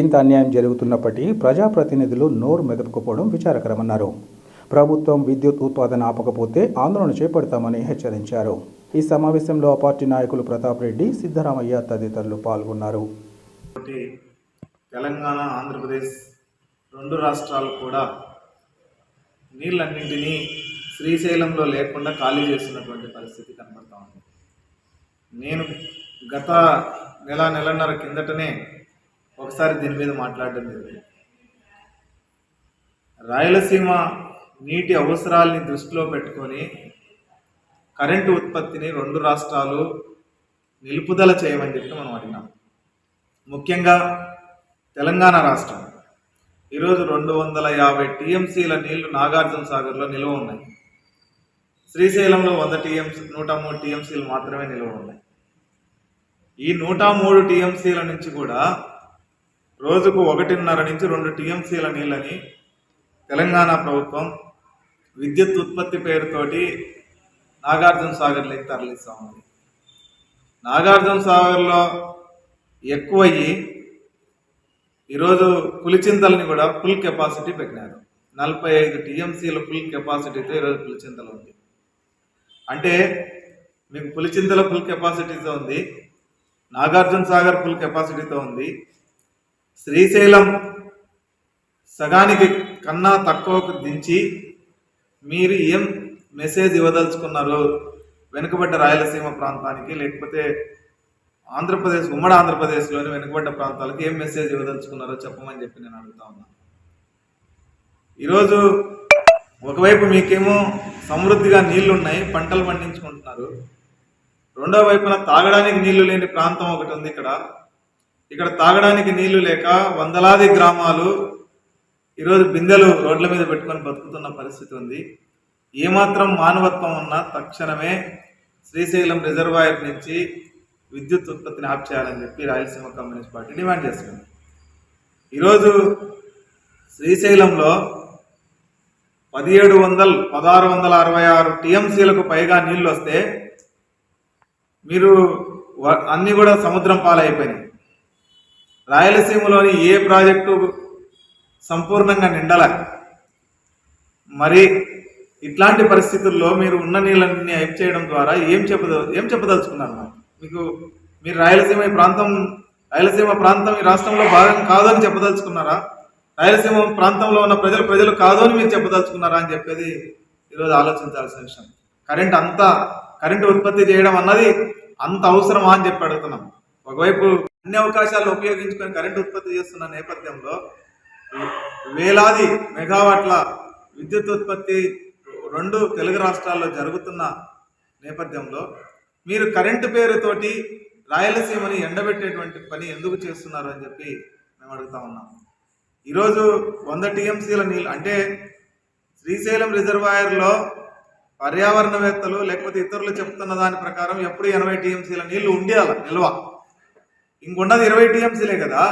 ఇంత అన్యాయం జరుగుతున్నప్పటికీ ప్రజాప్రతినిధులు నోరు మెదపకపోవడం విచారకరమన్నారు. ప్రభుత్వం విద్యుత్ ఉత్పాదన ఆపకపోతే ఆందోళన చేపడతామని హెచ్చరించారు. ఈ సమావేశంలో ఆ పార్టీ నాయకులు ప్రతాప్ రెడ్డి, సిద్ధరామయ్య తదితరులు పాల్గొన్నారు. తెలంగాణ, ఆంధ్రప్రదేశ్ 2 రాష్ట్రాలు కూడా నీళ్ళన్నింటినీ శ్రీశైలంలో లేకుండా ఖాళీ చేస్తున్నటువంటి పరిస్థితి కనబడతా ఉంది. నేను గత నెలన్నర కిందటనే ఒకసారి దీని మీద మాట్లాడడం జరిగింది. రాయలసీమ నీటి అవసరాల్ని దృష్టిలో పెట్టుకొని కరెంటు ఉత్పత్తిని 2 రాష్ట్రాలు నిలుపుదల చేయమని చెప్పి మనం అడిగినాం. ముఖ్యంగా తెలంగాణ రాష్ట్రం ఈరోజు 250 టీఎంసీల నీళ్లు నాగార్జున సాగర్లో నిల్వ ఉన్నాయి. శ్రీశైలంలో 103 టీఎంసీలు మాత్రమే నిల్వ ఉన్నాయి. ఈ 103 టీఎంసీల నుంచి కూడా రోజుకు 1.5 నుంచి 2 టీఎంసీల నీళ్ళని తెలంగాణ ప్రభుత్వం విద్యుత్ ఉత్పత్తి పేరుతోటి నాగార్జున సాగర్లోకి తరలిస్తూ ఉంది. నాగార్జున సాగర్లో ఎక్కువయ్యి ఈరోజు పులిచింతలని కూడా ఫుల్ కెపాసిటీ పెట్టినారు. 45 టీఎంసీల ఫుల్ కెపాసిటీతో ఈరోజు పులిచింతలు ఉంది. అంటే మీకు పులిచింతల ఫుల్ కెపాసిటీతో ఉంది, నాగార్జున సాగర్ ఫుల్ కెపాసిటీతో ఉంది. శ్రీశైలం సగానికి కన్నా తక్కువకు దించి మీరు ఏం మెసేజ్ ఇవ్వదలుచుకున్నారు వెనుకబడ్డ రాయలసీమ ప్రాంతానికి, లేకపోతే ఆంధ్రప్రదేశ్, ఉమ్మడి ఆంధ్రప్రదేశ్లోని వెనుకబడ్డ ప్రాంతాలకు ఏం మెసేజ్ ఇవ్వదలుచుకున్నారో చెప్పమని చెప్పి నేను అడుగుతా ఉన్నాను. ఈరోజు ఒకవైపు మీకేమో సమృద్ధిగా నీళ్లున్నాయి, పంటలు పండించుకుంటున్నారు. రెండో వైపున తాగడానికి నీళ్లు లేని ప్రాంతం ఒకటి ఉంది. ఇక్కడ తాగడానికి నీళ్లు లేక వందలాది గ్రామాలు ఈరోజు బిందెలు రోడ్ల మీద పెట్టుకొని బతుకుతున్న పరిస్థితి ఉంది. ఏమాత్రం మానవత్వం ఉన్నా తక్షణమే శ్రీశైలం రిజర్వాయర్ నుంచి విద్యుత్ ఉత్పత్తిని ఆప్ చేయాలని చెప్పి రాయలసీమ కమ్యూనిస్ట్ పార్టీ డిమాండ్ చేస్తుంది. ఈరోజు శ్రీశైలంలో 1666 టీఎంసీలకు పైగా నీళ్లు వస్తే మీరు అన్నీ కూడా సముద్రం పాలైపోయినాయి. రాయలసీమలోని ఏ ప్రాజెక్టు సంపూర్ణంగా నిండాల. మరి ఇట్లాంటి పరిస్థితుల్లో మీరు ఉన్న నీళ్ళని అయిప్ చేయడం ద్వారా ఏం చెప్పదలుచుకున్నారు? మీరు రాయలసీమ ప్రాంతం ఈ రాష్ట్రంలో భాగం కాదని చెప్పదలుచుకున్నారా? రాయలసీమ ప్రాంతంలో ఉన్న ప్రజలు కాదు అని మీరు చెప్పదలుచుకున్నారా అని చెప్పేది ఈరోజు ఆలోచించాల్సిన విషయం. కరెంటు ఉత్పత్తి చేయడం అన్నది అంత అవసరమా అని చెప్పి అడుగుతున్నాం. ఒకవైపు అన్ని అవకాశాలు ఉపయోగించుకొని కరెంటు ఉత్పత్తి చేస్తున్న నేపథ్యంలో వేలాది మెగావాట్ల విద్యుత్ ఉత్పత్తి 2 తెలుగు రాష్ట్రాల్లో జరుగుతున్న నేపథ్యంలో మీరు కరెంటు పేరుతోటి రాయలసీమని ఎండబెట్టేటువంటి పని ఎందుకు చేస్తున్నారు అని చెప్పి మేము అడుగుతా ఉన్నాం. ఈరోజు 100 టీఎంసీల నీళ్ళు అంటే శ్రీశైలం రిజర్వాయర్లో పర్యావరణవేత్తలు లేకపోతే ఇతరులు చెప్తున్న దాని ప్రకారం ఎప్పుడు 80 టీఎంసీల నీళ్లు ఉండేయాల నిల్వ. ఇంకొన్నది 20 టీఎంసీలే కదా.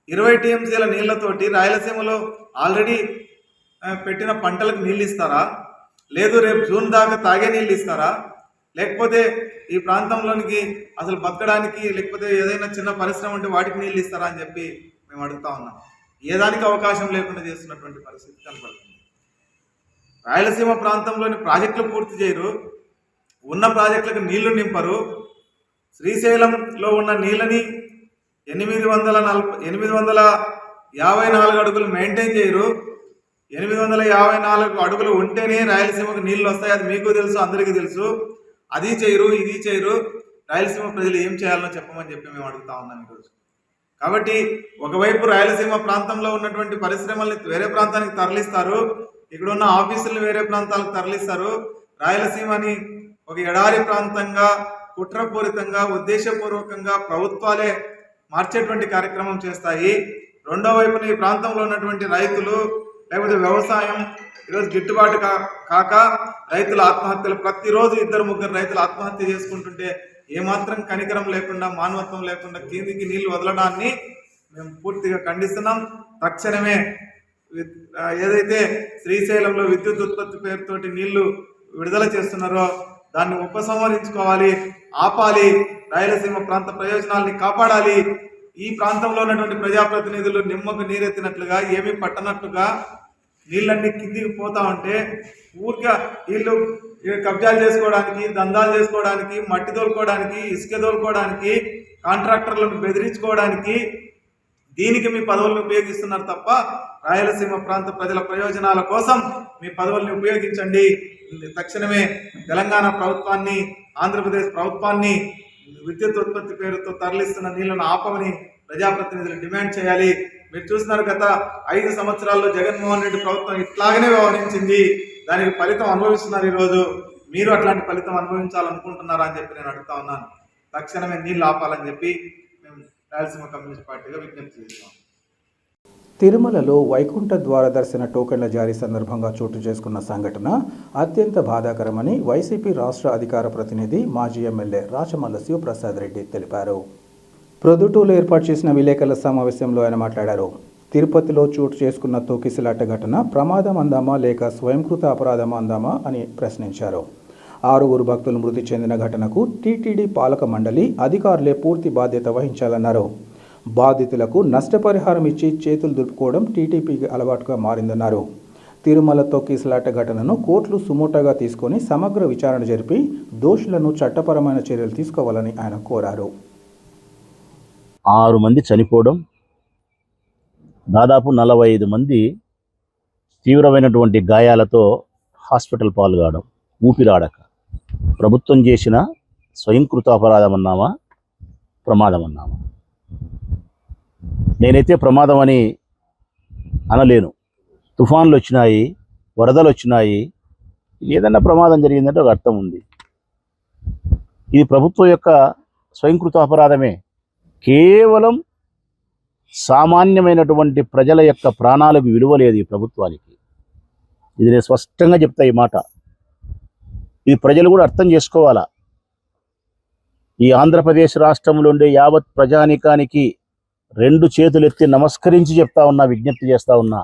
20 టీఎంసీల నీళ్లతోటి రాయలసీమలో ఆల్రెడీ పెట్టిన పంటలకు నీళ్ళు ఇస్తారా? లేదు రేపు జూన్ దాకా తాగే నీళ్ళు ఇస్తారా? లేకపోతే ఈ ప్రాంతంలోనికి అసలు బతకడానికి లేకపోతే ఏదైనా చిన్న పరిశ్రమ ఉంటే వాటికి నీళ్ళు ఇస్తారా అని చెప్పి మేము అడుగుతా ఉన్నాం. ఏ దానికి అవకాశం లేకుండా చేస్తున్నటువంటి పరిస్థితి కనపడుతుంది. రాయలసీమ ప్రాంతంలోని ప్రాజెక్టులు పూర్తి చేయరు, ఉన్న ప్రాజెక్టులకు నీళ్లు నింపరు. శ్రీశైలంలో ఉన్న నీళ్ళని 854 అడుగులు మెయింటైన్ చేయరు. 854 అడుగులు ఉంటేనే రాయలసీమకు నీళ్లు వస్తాయి. అది మీకు తెలుసు, అందరికీ తెలుసు. అది చేయరు, ఇది చేయరు. రాయలసీమ ప్రజలు ఏం చేయాలో చెప్పమని చెప్పి మేము అడుగుతా ఉన్నాం ఈరోజు. కాబట్టి ఒకవైపు రాయలసీమ ప్రాంతంలో ఉన్నటువంటి పరిశ్రమల్ని వేరే ప్రాంతానికి తరలిస్తారు, ఇక్కడ ఉన్న ఆఫీసులను వేరే ప్రాంతాలకు తరలిస్తారు. రాయలసీమని ఒక ఎడారి ప్రాంతంగా కుట్రపూరితంగా ఉద్దేశపూర్వకంగా ప్రభుత్వాలే మార్చేటువంటి కార్యక్రమం చేస్తాయి. రెండో వైపున ఈ ప్రాంతంలో ఉన్నటువంటి రైతులు లేకపోతే వ్యవసాయం ఈరోజు గిట్టుబాటు కాక రైతుల ఆత్మహత్యలు, ప్రతిరోజు 2-3 రైతులు ఆత్మహత్య చేసుకుంటుంటే ఏమాత్రం కనికరం లేకుండా మానవత్వం లేకుండా కిందికి నీళ్లు వదలడాన్ని మేము పూర్తిగా ఖండిస్తున్నాం. తక్షణమే ఏదైతే శ్రీశైలంలో విద్యుత్ ఉత్పత్తి పేరుతోటి నీళ్లు విడుదల చేస్తున్నారో దాన్ని ఉపసంహరించుకోవాలి, ఆపాలి. రాయలసీమ ప్రాంత ప్రయోజనాల్ని కాపాడాలి. ఈ ప్రాంతంలో ఉన్నటువంటి ప్రజాప్రతినిధులు నిమ్మకు నీరెత్తినట్లుగా ఏమీ పట్టనట్లుగా నీళ్ళన్నీ కిందికి పోతా ఉంటే ఊరిగా వీళ్ళు కబ్జాలు చేసుకోవడానికి, దందాలు చేసుకోవడానికి, మట్టి తోలుకోవడానికి, ఇసుక తోలుకోవడానికి, కాంట్రాక్టర్లను బెదిరించుకోవడానికి దీనికి మీ పదవులను ఉపయోగిస్తున్నారు తప్ప రాయలసీమ ప్రాంత ప్రజల ప్రయోజనాల కోసం మీ పదవుల్ని ఉపయోగించండి. తక్షణమే తెలంగాణ ప్రభుత్వాన్ని, ఆంధ్రప్రదేశ్ ప్రభుత్వాన్ని విద్యుత్ ఉత్పత్తి పేరుతో తరలిస్తున్న నీళ్లను ఆపమని ప్రజాప్రతినిధులు డిమాండ్ చేయాలి. మీరు చూస్తున్నారు, గత 5 సంవత్సరాల్లో జగన్మోహన్ రెడ్డి ప్రభుత్వం ఇట్లాగనే వ్యవహరించింది. దానికి ఫలితం అనుభవిస్తున్నారు. ఈరోజు మీరు అట్లాంటి ఫలితం అనుభవించాలనుకుంటున్నారా అని చెప్పి నేను అడుగుతా ఉన్నాను. తక్షణమే నీళ్ళు ఆపాలని చెప్పి మేము రాయలసీమ కమ్యూనిస్ట్ పార్టీగా విజ్ఞప్తి చేస్తున్నాం. తిరుమలలో వైకుంఠ ద్వార దర్శన టోకెన్ల జారీ సందర్భంగా చోటు చేసుకున్న సంఘటన అత్యంత బాధాకరమని వైసీపీ రాష్ట్ర అధికార ప్రతినిధి మాజీ ఎమ్మెల్యే రాచమల్ల శివప్రసాద్ రెడ్డి తెలిపారు. ప్రొద్దుటూరులో ఏర్పాటు చేసిన విలేకరుల సమావేశంలో ఆయన మాట్లాడారు. తిరుపతిలో చోటు చేసుకున్న తోకిసలాట ఘటన ప్రమాదం అందామా లేక స్వయంకృత అపరాధమా అందామా అని ప్రశ్నించారు. 6 భక్తులు మృతి చెందిన ఘటనకు టీటీడీ పాలక మండలి అధికారులే పూర్తి బాధ్యత వహించాలన్నారు. బాధితులకు నష్టపరిహారం ఇచ్చి చేతులు దులుపుకోవడం టీటీపీకి అలవాటుగా మారిందన్నారు. తిరుమల తొక్కిసలాట ఘటనను కోర్టులు సుమోటోగా తీసుకొని సమగ్ర విచారణ జరిపి దోషులను చట్టపరమైన చర్యలు తీసుకోవాలని ఆయన కోరారు. 6 మంది చనిపోవడం, దాదాపు 45 మంది తీవ్రమైనటువంటి గాయాలతో హాస్పిటల్ పాలు కావడం, ఊపిరాడక. ప్రభుత్వం చేసిన స్వయంకృత అపరాధం అన్నామా, ప్రమాదం అన్నామా? నేనైతే ప్రమాదం అని అనలేను. తుఫాన్లు వచ్చినాయి, వరదలు వచ్చినాయి, ఏదన్నా ప్రమాదం జరిగిందంటే ఒక అర్థం ఉంది. ఇది ప్రభుత్వం యొక్క స్వయంకృత అపరాధమే. కేవలం సామాన్యమైనటువంటి ప్రజల యొక్క ప్రాణాలకు విలువ లేదు ఈ ప్రభుత్వానికి. ఇది నేను స్పష్టంగా చెప్తా ఈ మాట. ఇది ప్రజలు కూడా అర్థం చేసుకోవాలా. ఈ ఆంధ్రప్రదేశ్ రాష్ట్రంలో ఉండే యావత్ ప్రజానికానికి 2 చేతులు ఎత్తి నమస్కరించి చెప్తా ఉన్నా, విజ్ఞప్తి చేస్తా ఉన్నా.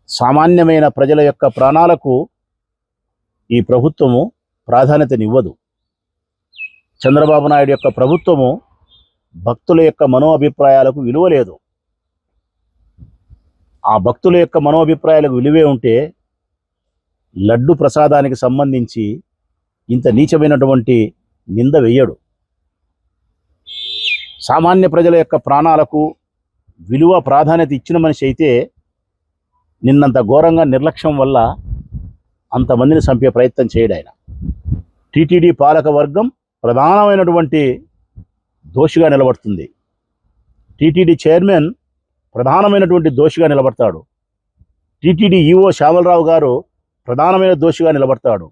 సామాన్యమైన ప్రజల యొక్క ప్రాణాలకు ఈ ప్రభుత్వము ప్రాధాన్యతనివ్వదు. చంద్రబాబు నాయుడు యొక్క ప్రభుత్వము భక్తుల యొక్క మనోభిప్రాయాలకు విలువ లేదు. ఆ భక్తుల యొక్క మనోభిప్రాయాలకు విలువే ఉంటే లడ్డు ప్రసాదానికి సంబంధించి ఇంత నీచమైనటువంటి నింద వేయడు. సామాన్య ప్రజల యొక్క ప్రాణాలకు విలువ ప్రాధాన్యత ఇచ్చిన మనిషి అయితే నిన్నంత ఘోరంగా నిర్లక్ష్యం వల్ల అంతమందిని చంపే ప్రయత్నం చేయడు ఆయన. టీటీడీ పాలక వర్గం ప్రధానమైనటువంటి దోషిగా నిలబడుతుంది. టీటీడీ చైర్మన్ ప్రధానమైనటువంటి దోషిగా నిలబడతాడు. టీటీడీ ఈఓ శ్యామలరావు గారు ప్రధానమైన దోషిగా నిలబడతాడు.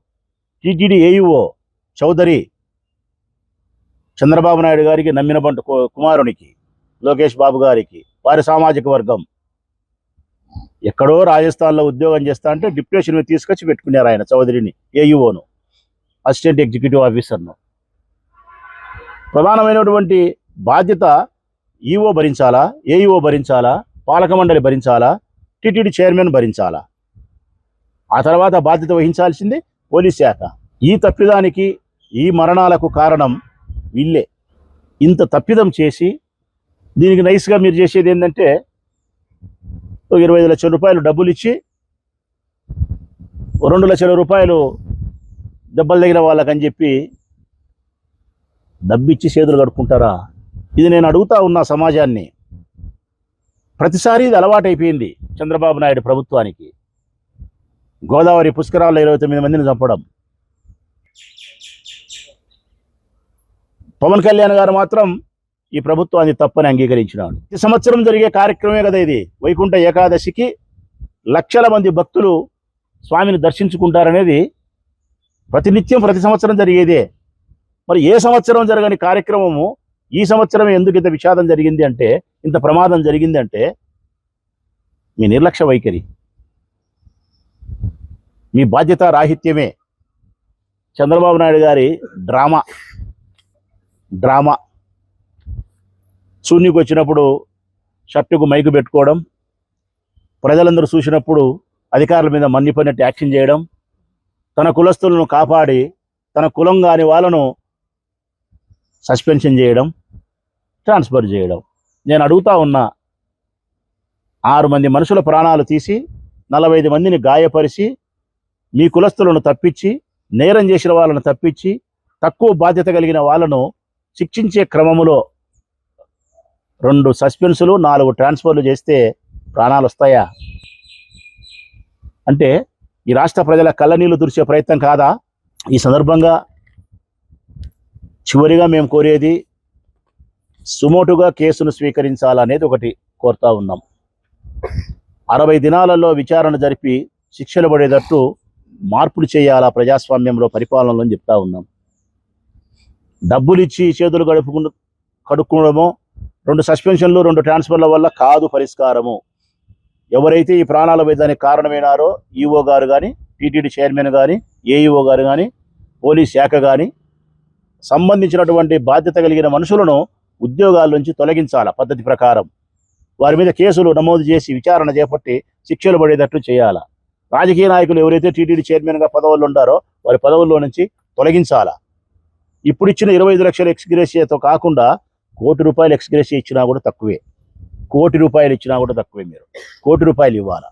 టీటీడీ ఏఈఓ చౌదరి చంద్రబాబు నాయుడు గారికి నమ్మిన బంటు కుమారునికి, లోకేష్ బాబు గారికి, వారి సామాజిక వర్గం ఎక్కడో రాజస్థాన్లో ఉద్యోగం చేస్తా అంటే డిప్యూటేషన్ మీద తీసుకొచ్చి పెట్టుకున్నారు ఆయన చౌదరిని, ఏఈఓను, అసిస్టెంట్ ఎగ్జిక్యూటివ్ ఆఫీసర్ను. ప్రధానమైనటువంటి బాధ్యత ఈఓ భరించాలా, ఏఈఓ భరించాలా, పాలక మండలి భరించాలా, టీటీడీ చైర్మన్ భరించాలా? ఆ తర్వాత బాధ్యత వహించాల్సింది పోలీస్ శాఖ. ఈ తప్పిదానికి, ఈ మరణాలకు కారణం వీళ్ళే. ఇంత తప్పిదం చేసి దీనికి నైస్గా మీరు చేసేది ఏంటంటే 25 లక్షల రూపాయలు డబ్బులు ఇచ్చి 2 లక్షల రూపాయలు దెబ్బలు తగిన వాళ్ళకని చెప్పి డబ్బిచ్చి చేతులు కడుక్కుంటారా? ఇది నేను అడుగుతా ఉన్నా సమాజాన్ని. ప్రతిసారి ఇది అలవాటైపోయింది చంద్రబాబు నాయుడు ప్రభుత్వానికి. గోదావరి పుష్కరాల్లో 29 మందిని చంపడం. పవన్ కళ్యాణ్ గారు మాత్రం ఈ ప్రభుత్వాన్ని తప్పని అంగీకరించినాడు. ఈ సంవత్సరం జరిగే కార్యక్రమే కదా ఇది. వైకుంఠ ఏకాదశికి లక్షల మంది భక్తులు స్వామిని దర్శించుకుంటారనేది ప్రతినిత్యం ప్రతి సంవత్సరం జరిగేదే. మరి ఏ సంవత్సరం జరగని కార్యక్రమము ఈ సంవత్సరం ఎందుకు ఇంత విషాదం జరిగింది అంటే, ఇంత ప్రమాదం జరిగింది అంటే మీ నిర్లక్ష్య వైఖరి, మీ బాధ్యత రాహిత్యమే. చంద్రబాబు నాయుడు గారి డ్రామా శూన్యకు వచ్చినప్పుడు షర్టుకు మైకు పెట్టుకోవడం, ప్రజలందరూ చూసినప్పుడు అధికారుల మీద మన్నిపోయినట్టు యాక్షన్ చేయడం, తన కులస్తులను కాపాడి తన కులం కాని వాళ్ళను సస్పెన్షన్ చేయడం, ట్రాన్స్ఫర్ చేయడం. నేను అడుగుతా ఉన్నా, 6 మంది మనుషుల ప్రాణాలు తీసి 45 మందిని గాయపరిచి మీ కులస్తులను తప్పించి, నేరం చేసిన వాళ్ళను తప్పించి, తక్కువ బాధ్యత కలిగిన వాళ్ళను శిక్షించే క్రమములో 2 సస్పెన్సులు 4 ట్రాన్స్ఫర్లు చేస్తే ప్రాణాలు వస్తాయా? అంటే ఈ రాష్ట్ర ప్రజల కళ్ళనీళ్లు తుడిచే ప్రయత్నం కాదా? ఈ సందర్భంగా చివరిగా మేము కోరేది సుమోటుగా కేసును స్వీకరించాలనేది ఒకటి కోరుతా ఉన్నాం. 60 దినాలలో విచారణ జరిపి శిక్షలు పడేటట్టు మార్పులు చేయాలా ప్రజాస్వామ్యంలో, పరిపాలనలో అని చెప్తా ఉన్నాం. డబ్బులు ఇచ్చి చేతులు కడుక్కోవడమో, 2 సస్పెన్షన్లు 2 ట్రాన్స్ఫర్ల వల్ల కాదు పరిష్కారము. ఎవరైతే ఈ ప్రాణాల వేదానికి కారణమైనారో ఈఓ గారు కానీ, టీటీడీ చైర్మన్ కానీ, ఏఈఓ గారు కానీ, పోలీస్ శాఖ కానీ, సంబంధించినటువంటి బాధ్యత కలిగిన మనుషులను ఉద్యోగాల నుంచి తొలగించాల పద్ధతి ప్రకారం. వారి మీద కేసులు నమోదు చేసి విచారణ చేపట్టి శిక్షలు పడేటట్టు చేయాలా. రాజకీయ నాయకులు ఎవరైతే టీటీడీ చైర్మన్గా పదవుల్లో ఉండారో వారి పదవుల్లో నుంచి తొలగించాలా. ఇప్పుడు ఇచ్చిన 25 లక్షల ఎక్స్గ్రేషియాతో కాకుండా ₹1,00,00,000 ఎక్స్గ్రేషియా ఇచ్చినా కూడా తక్కువే. ₹1,00,00,000 ఇచ్చినా కూడా తక్కువే. మీరు ₹1,00,00,000 ఇవ్వాలా.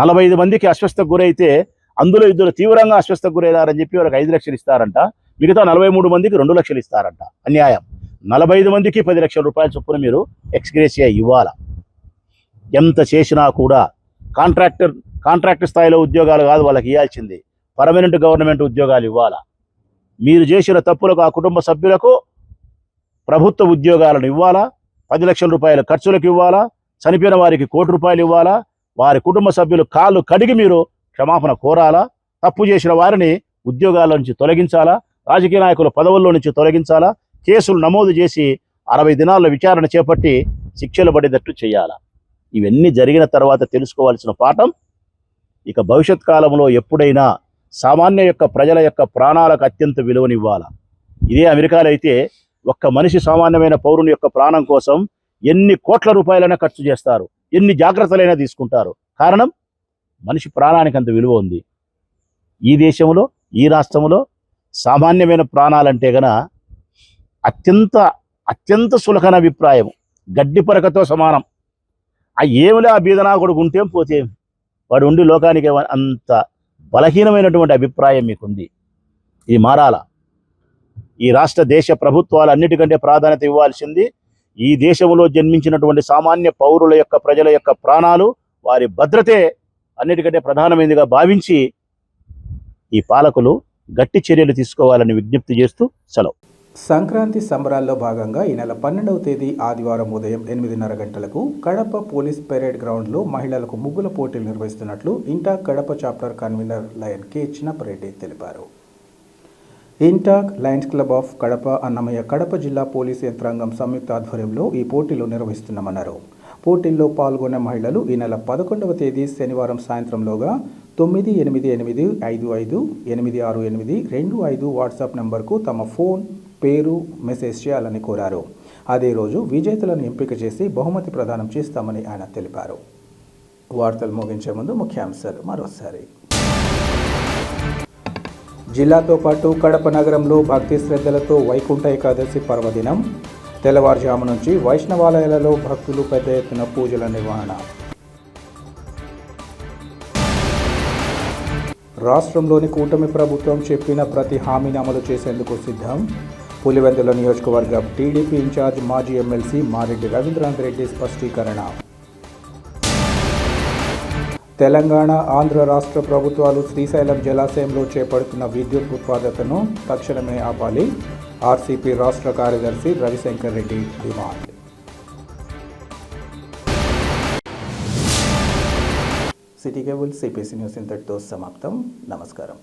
45 మందికి అస్వస్థకు గురైతే అందులో 2 తీవ్రంగా అస్వస్థకు గురైనారని చెప్పి వాళ్ళకి 5 లక్షలు ఇస్తారంట. మిగతా 43 మందికి 2 లక్షలు ఇస్తారంట. అన్యాయం. 45 మందికి 10 లక్షల రూపాయల చొప్పున మీరు ఎక్స్గ్రేషియా ఇవ్వాలా. ఎంత చేసినా కూడా కాంట్రాక్ట్ స్థాయిలో ఉద్యోగాలు కాదు వాళ్ళకి ఇవ్వాల్సింది, పర్మనెంట్ గవర్నమెంట్ ఉద్యోగాలు ఇవ్వాలా. మీరు చేసిన తప్పులకు ఆ కుటుంబ సభ్యులకు ప్రభుత్వ ఉద్యోగాలను ఇవ్వాలా. 10 లక్షల రూపాయల ఖర్చులకు ఇవ్వాలా. చనిపోయిన వారికి ₹1,00,00,000 ఇవ్వాలా. వారి కుటుంబ సభ్యులు కాళ్ళు కడిగి మీరు క్షమాపణ కోరాలా. తప్పు చేసిన వారిని ఉద్యోగాల నుంచి తొలగించాలా. రాజకీయ నాయకుల పదవుల్లో నుంచి తొలగించాలా. కేసులు నమోదు చేసి 60 దినాల్లో విచారణ చేపట్టి శిక్షలు పడేటట్టు చేయాలా. ఇవన్నీ జరిగిన తర్వాత తెలుసుకోవాల్సిన పాఠం, ఇక భవిష్యత్ కాలంలో ఎప్పుడైనా సామాన్య ప్రజల యొక్క ప్రాణాలకు అత్యంత విలువనివ్వాలా. ఇదే అమెరికాలో అయితే ఒక్క మనిషి, సామాన్యమైన పౌరుని యొక్క ప్రాణం కోసం ఎన్ని కోట్ల రూపాయలైనా ఖర్చు చేస్తారు, ఎన్ని జాగ్రత్తలైనా తీసుకుంటారు. కారణం, మనిషి ప్రాణానికి అంత విలువ ఉంది. ఈ దేశంలో, ఈ రాష్ట్రంలో సామాన్యమైన ప్రాణాలంటే గన అత్యంత సులకన అభిప్రాయం, గడ్డి పరకతో సమానం. ఏమిలే ఆ బీదనా కొడుకు ఉంటే పోతే వాడు ఉండి లోకానికి అంత బలహీనమైనటువంటి అభిప్రాయం మీకుంది. ఇది మారాలా. ఈ రాష్ట్ర దేశ ప్రభుత్వాలు అన్నిటికంటే ప్రాధాన్యత ఇవ్వాల్సింది ఈ దేశంలో జన్మించినటువంటి సామాన్య పౌరుల యొక్క, ప్రజల యొక్క ప్రాణాలు, వారి భద్రతే అన్నిటికంటే ప్రధానమైనదిగా భావించి ఈ పాలకులు గట్టి చర్యలు తీసుకోవాలని విజ్ఞప్తి చేస్తూ సెలవు. సంక్రాంతి సంబరాల్లో భాగంగా ఈ నెల 12వ తేదీ ఆదివారం ఉదయం 8:30 గంటలకు కడప పోలీస్ పెరేడ్ గ్రౌండ్లో మహిళలకు ముగ్గుల పోటీలు నిర్వహిస్తున్నట్లు INTACH Kadapa chapter convener lion K Chinnapareddy తెలిపారు. INTACH lions club of Kadapa, Annamayya, Kadapa జిల్లా పోలీస్ యంత్రాంగం సంయుక్త ఆధ్వర్యంలో ఈ పోటీలు నిర్వహిస్తున్నామన్నారు. పోటీల్లో పాల్గొన్న మహిళలు ఈ నెల 11వ తేదీ శనివారం సాయంత్రంలోగా 9885558682 వాట్సాప్ నంబర్కు తమ ఫోన్, పేరు మెసేజ్ చేయాలని కోరారు. అదే రోజు విజేతలను ఎంపిక చేసి బహుమతి ప్రదానం చేస్తామని ఆయన తెలిపారు. వార్తలు ముగించే ముందు ముఖ్యాంశాలు మరోసారి. జిల్లాతో పాటు కడప నగరంలో భక్తి శ్రద్ధలతో వైకుంఠ ఏకాదశి పర్వదినం. తెల్లవారుజాము నుంచి వైష్ణవాలయాలలో భక్తులు పెద్ద ఎత్తున పూజల నిర్వహణ. రాష్ట్రంలోని కూటమి ప్రభుత్వం చెప్పిన ప్రతి హామీని అమలు చేసేందుకు సిద్ధం. పులివెందుల నియోజకవర్గం టీడీపీ ఇన్ఛార్జ్ మాజీ ఎమ్మెల్సీ మారెడ్డి రవీంద్రనాథ్ రెడ్డి స్పష్టీకరణ. తెలంగాణ, ఆంధ్ర రాష్ట్ర ప్రభుత్వాలు శ్రీశైలం జలాశయంలో చేపడుతున్న విద్యుత్ ఉత్పాదకతను తక్షణమే ఆపాలి. ఆర్సీపీ రాష్ట్ర కార్యదర్శి Ravishankar Reddy demand. City cable CPC news ఇంతటితో సమాప్తం. నమస్కారం.